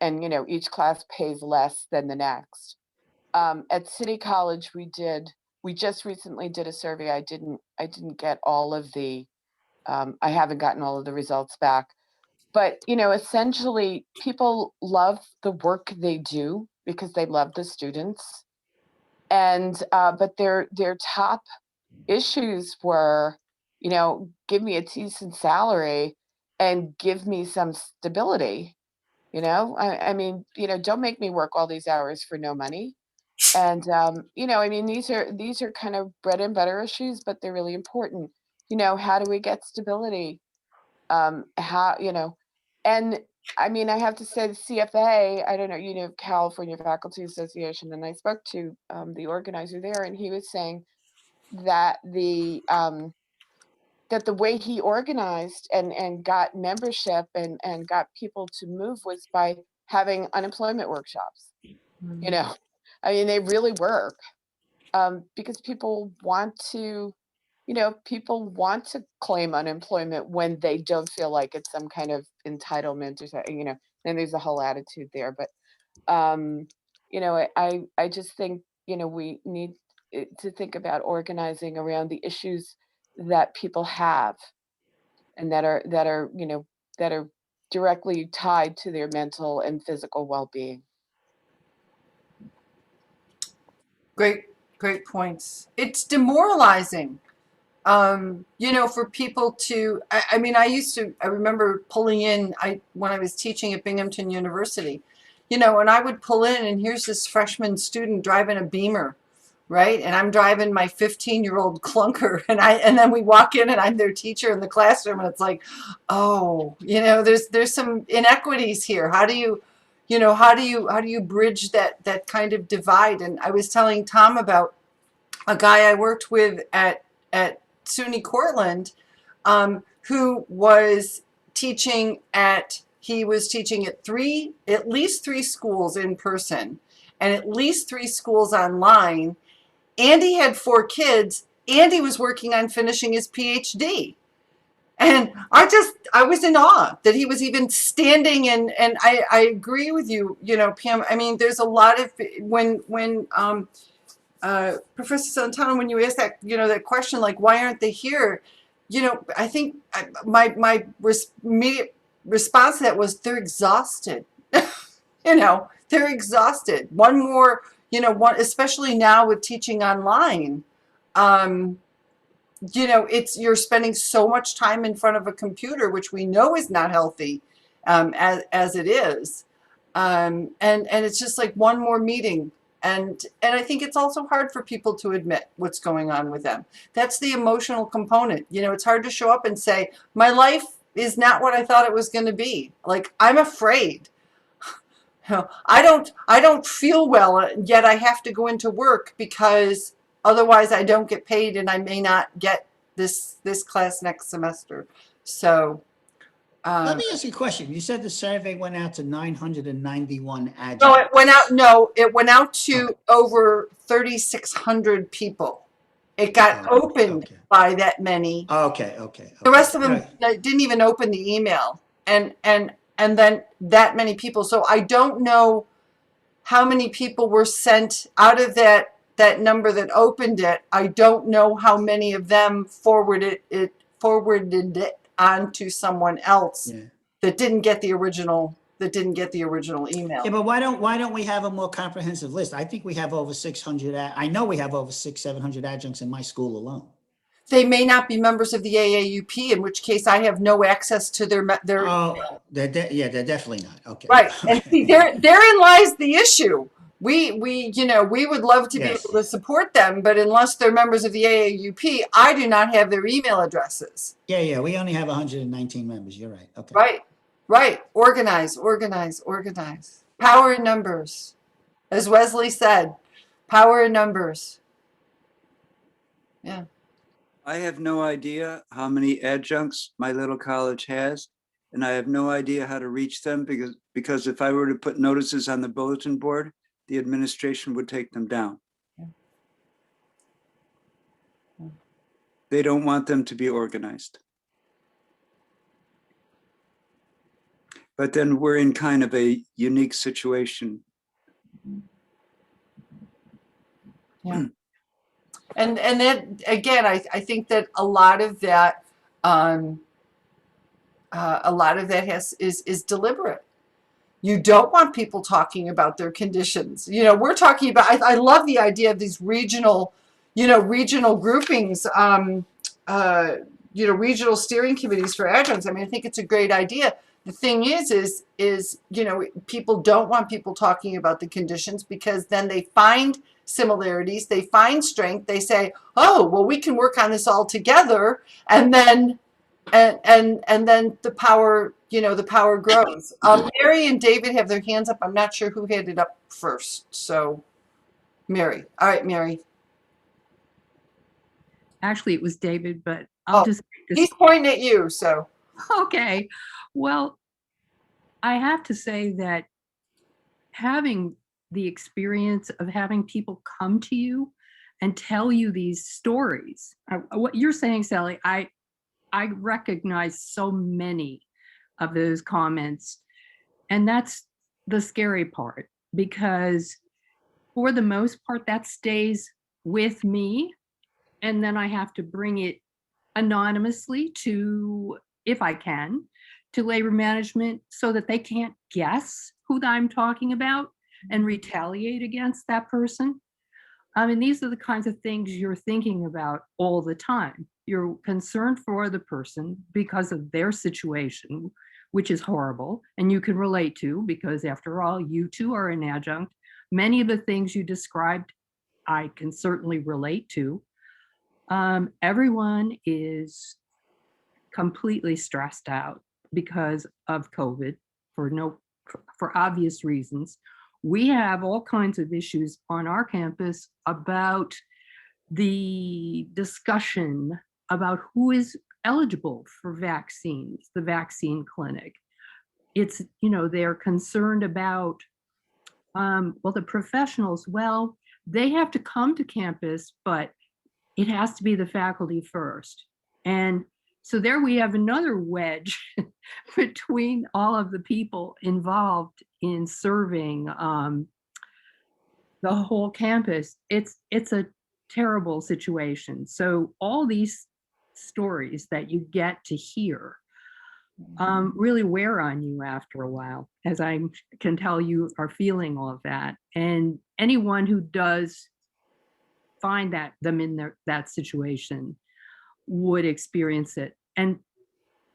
[SPEAKER 12] And, each class pays less than the next. At City College, we just recently did a survey. I didn't get all of the, I haven't gotten all of the results back, but, essentially people love the work they do because they love the students. And, but their top issues were, give me a decent salary and give me some stability. I mean, don't make me work all these hours for no money. And, I mean, these are kind of bread and butter issues, but they're really important. How do we get stability? And I mean, I have to say the CFA, I don't know, California Faculty Association, and I spoke to the organizer there, and he was saying that that the way he organized and got membership and got people to move was by having unemployment workshops. I mean, they really work because people want to claim unemployment when they don't feel like it's some kind of entitlement or something, and there's a whole attitude there. But, I just think, we need to think about organizing around the issues that people have and that are directly tied to their mental and physical well-being.
[SPEAKER 1] Great points. It's demoralizing, for people to, I mean, I remember pulling in, when I was teaching at Binghamton University, and I would pull in and here's this freshman student driving a Beamer, right? And I'm driving my 15-year-old clunker, and then we walk in and I'm their teacher in the classroom, and it's like, oh, there's some inequities here. How do you bridge that kind of divide? And I was telling Tom about a guy I worked with at SUNY Cortland, who was teaching at at least 3 schools in person and at least 3 schools online. And he had 4 kids, and he was working on finishing his PhD. And I was in awe that he was even standing, and I agree with you, Pam. I mean, there's a lot of, when Professor Santana, when you asked that, that question, like, why aren't they here? I think my immediate response to that was they're exhausted. They're exhausted. One more, especially now with teaching online, you're spending so much time in front of a computer, which we know is not healthy, as it is. And it's just like one more meeting. And I think it's also hard for people to admit what's going on with them. That's the emotional component. It's hard to show up and say, my life is not what I thought it was going to be. Like, I'm afraid. I don't feel well, yet I have to go into work because otherwise I don't get paid and I may not get this class next semester. So
[SPEAKER 7] let me ask you a question. You said the survey went out to 991 adjuncts.
[SPEAKER 1] It went out to over 3,600 people. It got opened by that many.
[SPEAKER 7] Okay.
[SPEAKER 1] The rest of them didn't even open the email. and then that many people. So I don't know how many people were sent out of that number that opened it. I don't know how many of them forwarded it on to someone else
[SPEAKER 7] Yeah.
[SPEAKER 1] that didn't get the original email.
[SPEAKER 7] Yeah, but why don't we have a more comprehensive list? I think we have over 600, I know we have over 700 adjuncts in my school alone.
[SPEAKER 1] They may not be members of the AAUP, in which case I have no access to their
[SPEAKER 7] Oh, they're definitely not. Okay.
[SPEAKER 1] right. And see, therein lies the issue. We would love to be
[SPEAKER 7] Yes.
[SPEAKER 1] able to support them, but unless they're members of the AAUP, I do not have their email addresses.
[SPEAKER 7] Yeah, we only have 119 members. You're right. Okay.
[SPEAKER 1] Right. Organize. Power in numbers. As Wesley said, power in numbers. Yeah.
[SPEAKER 2] I have no idea how many adjuncts my little college has, and I have no idea how to reach them because if I were to put notices on the bulletin board, the administration would take them down. They don't want them to be organized. But then we're in kind of a unique situation.
[SPEAKER 1] Yeah. And then again, I think that a lot of that is deliberate. You don't want people talking about their conditions. We're talking about, I love the idea of these regional groupings, regional steering committees for adjuncts. I mean, I think it's a great idea. The thing is people don't want people talking about the conditions because then they find similarities, they find strength, they say, oh, well, we can work on this all together, and then the power grows. Mary and David have their hands up. I'm not sure who had it up first. So Mary. All right, Mary.
[SPEAKER 11] Actually, it was David, but I'll just.
[SPEAKER 1] He's pointing at you, so.
[SPEAKER 11] Okay. Well, I have to say that having the experience of having people come to you and tell you these stories, what you're saying, Sally, I recognize so many of those comments, and that's the scary part, because for the most part that stays with me, and then I have to bring it anonymously to, if I can, to labor management so that they can't guess who I'm talking about and retaliate against that person. I mean, these are the kinds of things you're thinking about all the time. You're concerned for the person because of their situation, which is horrible, and you can relate to, because after all, you too are an adjunct. Many of the things you described, I can certainly relate to. Everyone is completely stressed out because of COVID for obvious reasons. We have all kinds of issues on our campus about the discussion about who is eligible for vaccines, the vaccine clinic. It's, they're concerned about, the professionals, well, they have to come to campus, but it has to be the faculty first. And so there we have another wedge between all of the people involved in serving the whole campus. It's a terrible situation. So all these stories that you get to hear really wear on you after a while, as I can tell you are feeling all of that. And anyone who does find them in that situation would experience it. And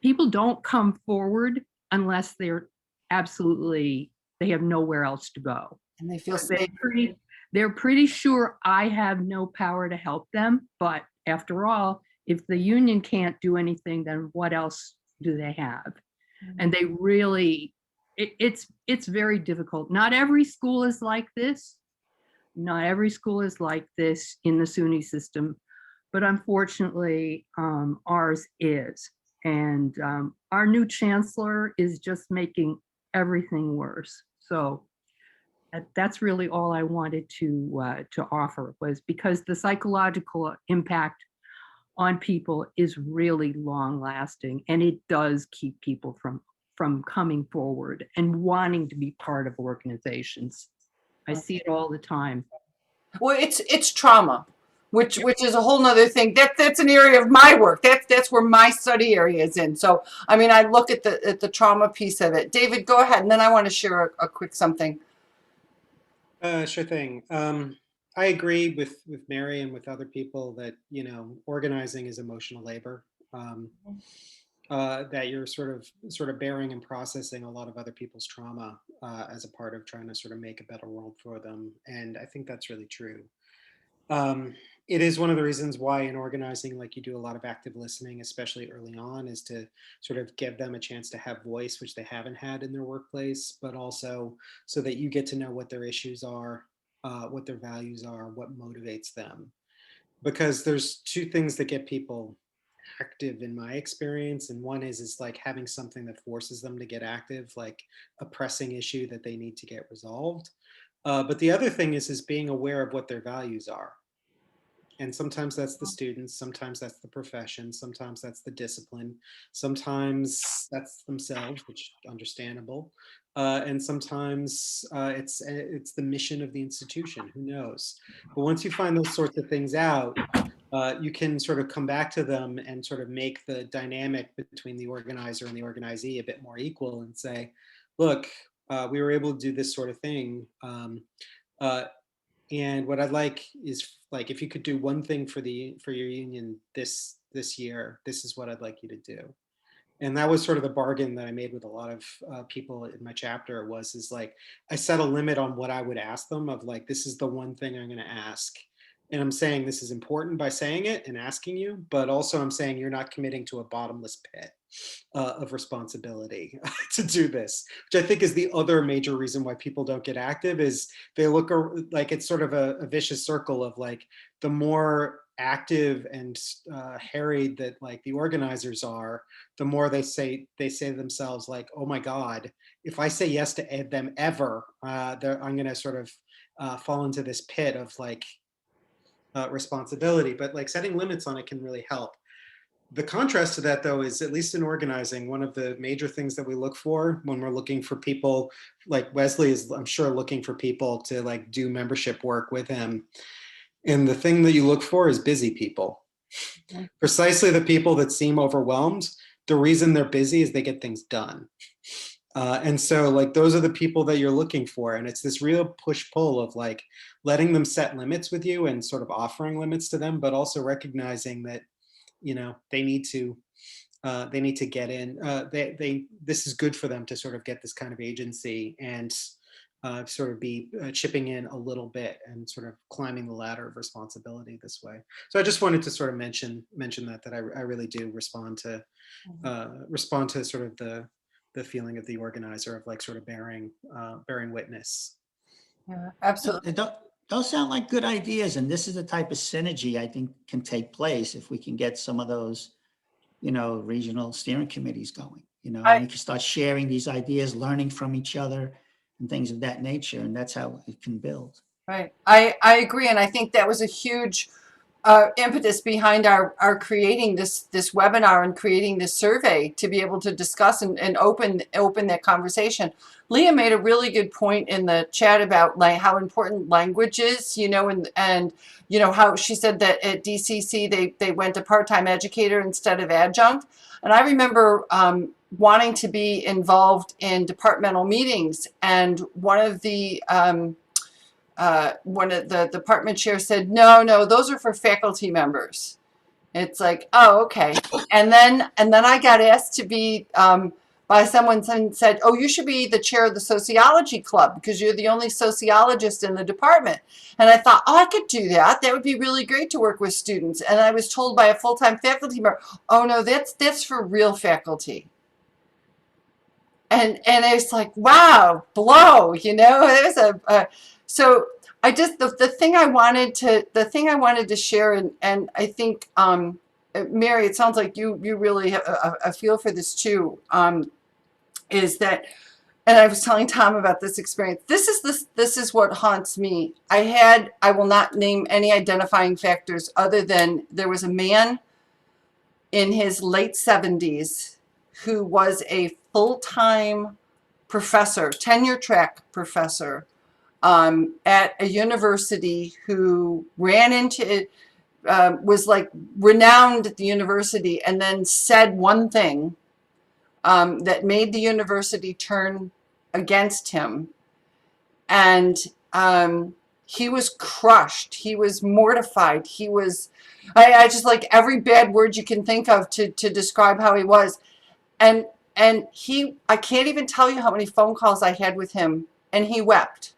[SPEAKER 11] people don't come forward unless they have nowhere else to go.
[SPEAKER 1] And they feel safe.
[SPEAKER 11] They're pretty sure I have no power to help them. But after all, if the union can't do anything, then what else do they have? And they really, it's very difficult. Not every school is like this. Not every school is like this in the SUNY system, but unfortunately, ours is. And our new chancellor is just making everything worse. So that's really all I wanted to offer, was because the psychological impact on people is really long lasting, and it does keep people from from coming forward and wanting to be part of organizations. I see it all the time.
[SPEAKER 1] Well, it's trauma, which is a whole nother thing. That's an area of my work. That's where my study area is in. So I mean, I look at the trauma piece of it. David, go ahead, and then I want to share a quick something.
[SPEAKER 6] Sure thing. I agree with Mary and with other people that, you know, organizing is emotional labor. That you're sort of bearing and processing a lot of other people's trauma as a part of trying to sort of make a better world for them. And I think that's really true. It is one of the reasons why in organizing, like you do a lot of active listening, especially early on, is to sort of give them a chance to have voice, which they haven't had in their workplace, but also so that you get to know what their issues are, what their values are, what motivates them. Because there's two things that get people active in my experience, and one is like having something that forces them to get active, like a pressing issue that they need to get resolved. But the other thing is being aware of what their values are. And sometimes that's the students, sometimes that's the profession, sometimes that's the discipline, sometimes that's themselves, which is understandable. And sometimes it's the mission of the institution, who knows? But once you find those sorts of things out, you can sort of come back to them and sort of make the dynamic between the organizer and the organizee a bit more equal and say, look, we were able to do this sort of thing. And what I'd like is, like, if you could do one thing for your union this year, this is what I'd like you to do. And that was sort of the bargain that I made with a lot of people in my chapter is like, I set a limit on what I would ask them of like, this is the one thing I'm going to ask. And I'm saying this is important by saying it and asking you, but also I'm saying you're not committing to a bottomless pit of responsibility to do this, which I think is the other major reason why people don't get active. Is they look like it's sort of a vicious circle of like, the more active and harried that like the organizers are, the more they say to themselves like, oh my God, if I say yes to them ever, I'm going to sort of fall into this pit of like responsibility. But like setting limits on it can really help. The contrast to that, though, is at least in organizing, one of the major things that we look for when we're looking for people, like Wesley is, I'm sure, looking for people to like do membership work with him. And the thing that you look for is busy people. Okay. Precisely the people that seem overwhelmed. The reason they're busy is they get things done. And so like those are the people that you're looking for. And it's this real push-pull of like letting them set limits with you and sort of offering limits to them, but also recognizing that, you know, they need to get in. This is good for them to sort of get this kind of agency and sort of be chipping in a little bit and sort of climbing the ladder of responsibility this way. So I just wanted to sort of mention that I really do respond to sort of the feeling of the organizer of like sort of bearing witness.
[SPEAKER 1] Yeah, absolutely.
[SPEAKER 7] Those sound like good ideas, and this is the type of synergy I think can take place if we can get some of those, you know, regional steering committees going. You know, and we can start sharing these ideas, learning from each other, and things of that nature, and that's how it can build. Right.
[SPEAKER 1] I agree, and I think that was a huge impetus behind our creating this webinar and creating this survey to be able to discuss and open that conversation. Leah made a really good point in the chat about like how important language is, you know, and you know how she said that at DCC they went to part-time educator instead of adjunct. And I remember wanting to be involved in departmental meetings, and one of the department chairs said, no, those are for faculty members. It's like, oh, okay. And then I got asked to be by someone said, oh, you should be the chair of the sociology club because you're the only sociologist in the department. And I thought, oh, I could do that. That would be really great to work with students. And I was told by a full-time faculty member, oh no, that's for real faculty. And it's like, wow, blow, you know, there's so I just, the thing I wanted to share, and I think, Mary, it sounds like you really have a feel for this too, is that, and I was telling Tom about this experience. This is what haunts me. I will not name any identifying factors other than there was a man in his late 70s who was a full-time professor, tenure track professor at a university who ran into it, was like renowned at the university, and then said one thing that made the university turn against him. And he was crushed. He was mortified. He was, I just like every bad word you can think of to describe how he was. And I can't even tell you how many phone calls I had with him, and he wept.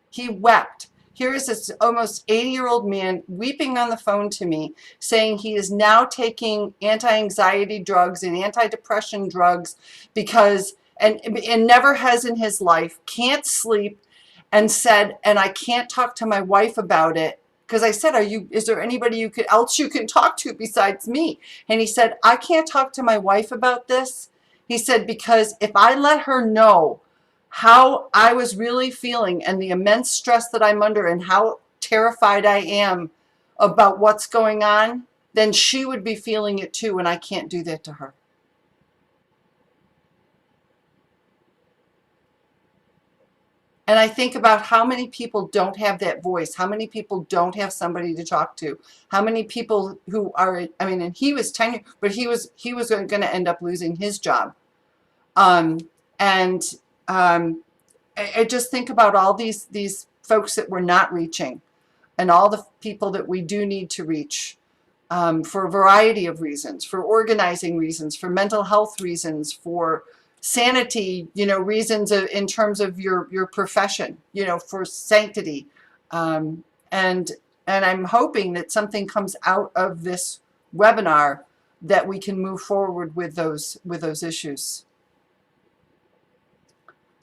[SPEAKER 1] He wept. Here is this almost 80-year-old man weeping on the phone to me, saying he is now taking anti-anxiety drugs and antidepressant drugs because, and never has in his life, can't sleep, and said, and I can't talk to my wife about it. Because I said, is there anybody else you can talk to besides me? And he said, I can't talk to my wife about this. He said, because if I let her know how I was really feeling and the immense stress that I'm under and how terrified I am about what's going on, then she would be feeling it too, and I can't do that to her. And I think about how many people don't have that voice, how many people don't have somebody to talk to, how many people who are, I mean, and he was tenured, but he was going to end up losing his job. I just think about all these folks that we're not reaching, and all the people that we do need to reach for a variety of reasons, for organizing reasons, for mental health reasons, for sanity, reasons in terms of your profession, for sanctity. And I'm hoping that something comes out of this webinar that we can move forward with those issues.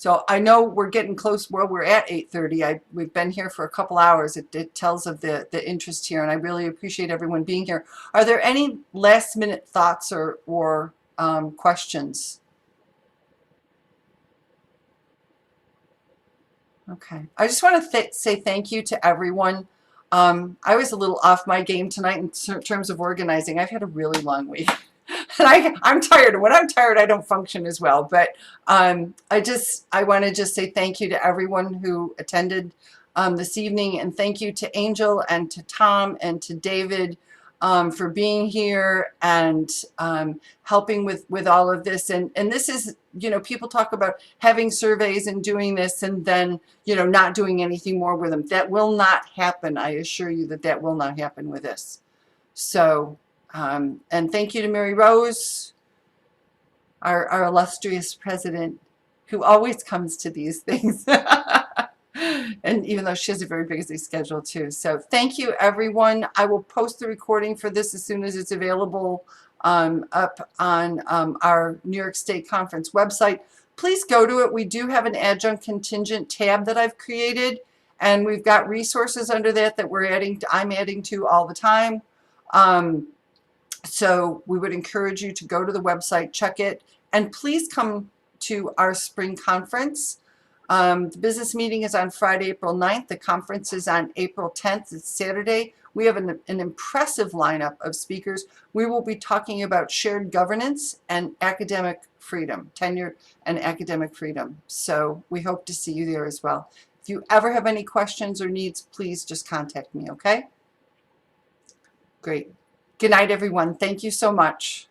[SPEAKER 1] So I know we're getting close. Well, we're at 8:30. We've been here for a couple hours. It tells of the interest here, and I really appreciate everyone being here. Are there any last minute thoughts or questions? Okay. I just want to say thank you to everyone. I was a little off my game tonight in terms of organizing. I've had a really long week. And I'm tired, and when I'm tired, I don't function as well. But I want to just say thank you to everyone who attended this evening, and thank you to Angel and to Tom and to David for being here and helping with all of this. And this is, people talk about having surveys and doing this and then, not doing anything more with them. That will not happen. I assure you that will not happen with this. So, and thank you to Mary Rose, our illustrious president, who always comes to these things. And even though she has a very busy schedule too. So thank you, everyone. I will post the recording for this as soon as it's available up on our New York State Conference website. Please go to it. We do have an adjunct contingent tab that I've created, and we've got resources under that I'm adding to all the time. So we would encourage you to go to the website, check it, and please come to our spring conference. The business meeting is on Friday, April 9th. The conference is on April 10th. It's Saturday. We have an impressive lineup of speakers. We will be talking about shared governance and academic freedom, tenure and academic freedom. So we hope to see you there as well. If you ever have any questions or needs, please just contact me, okay? Great. Good night, everyone. Thank you so much.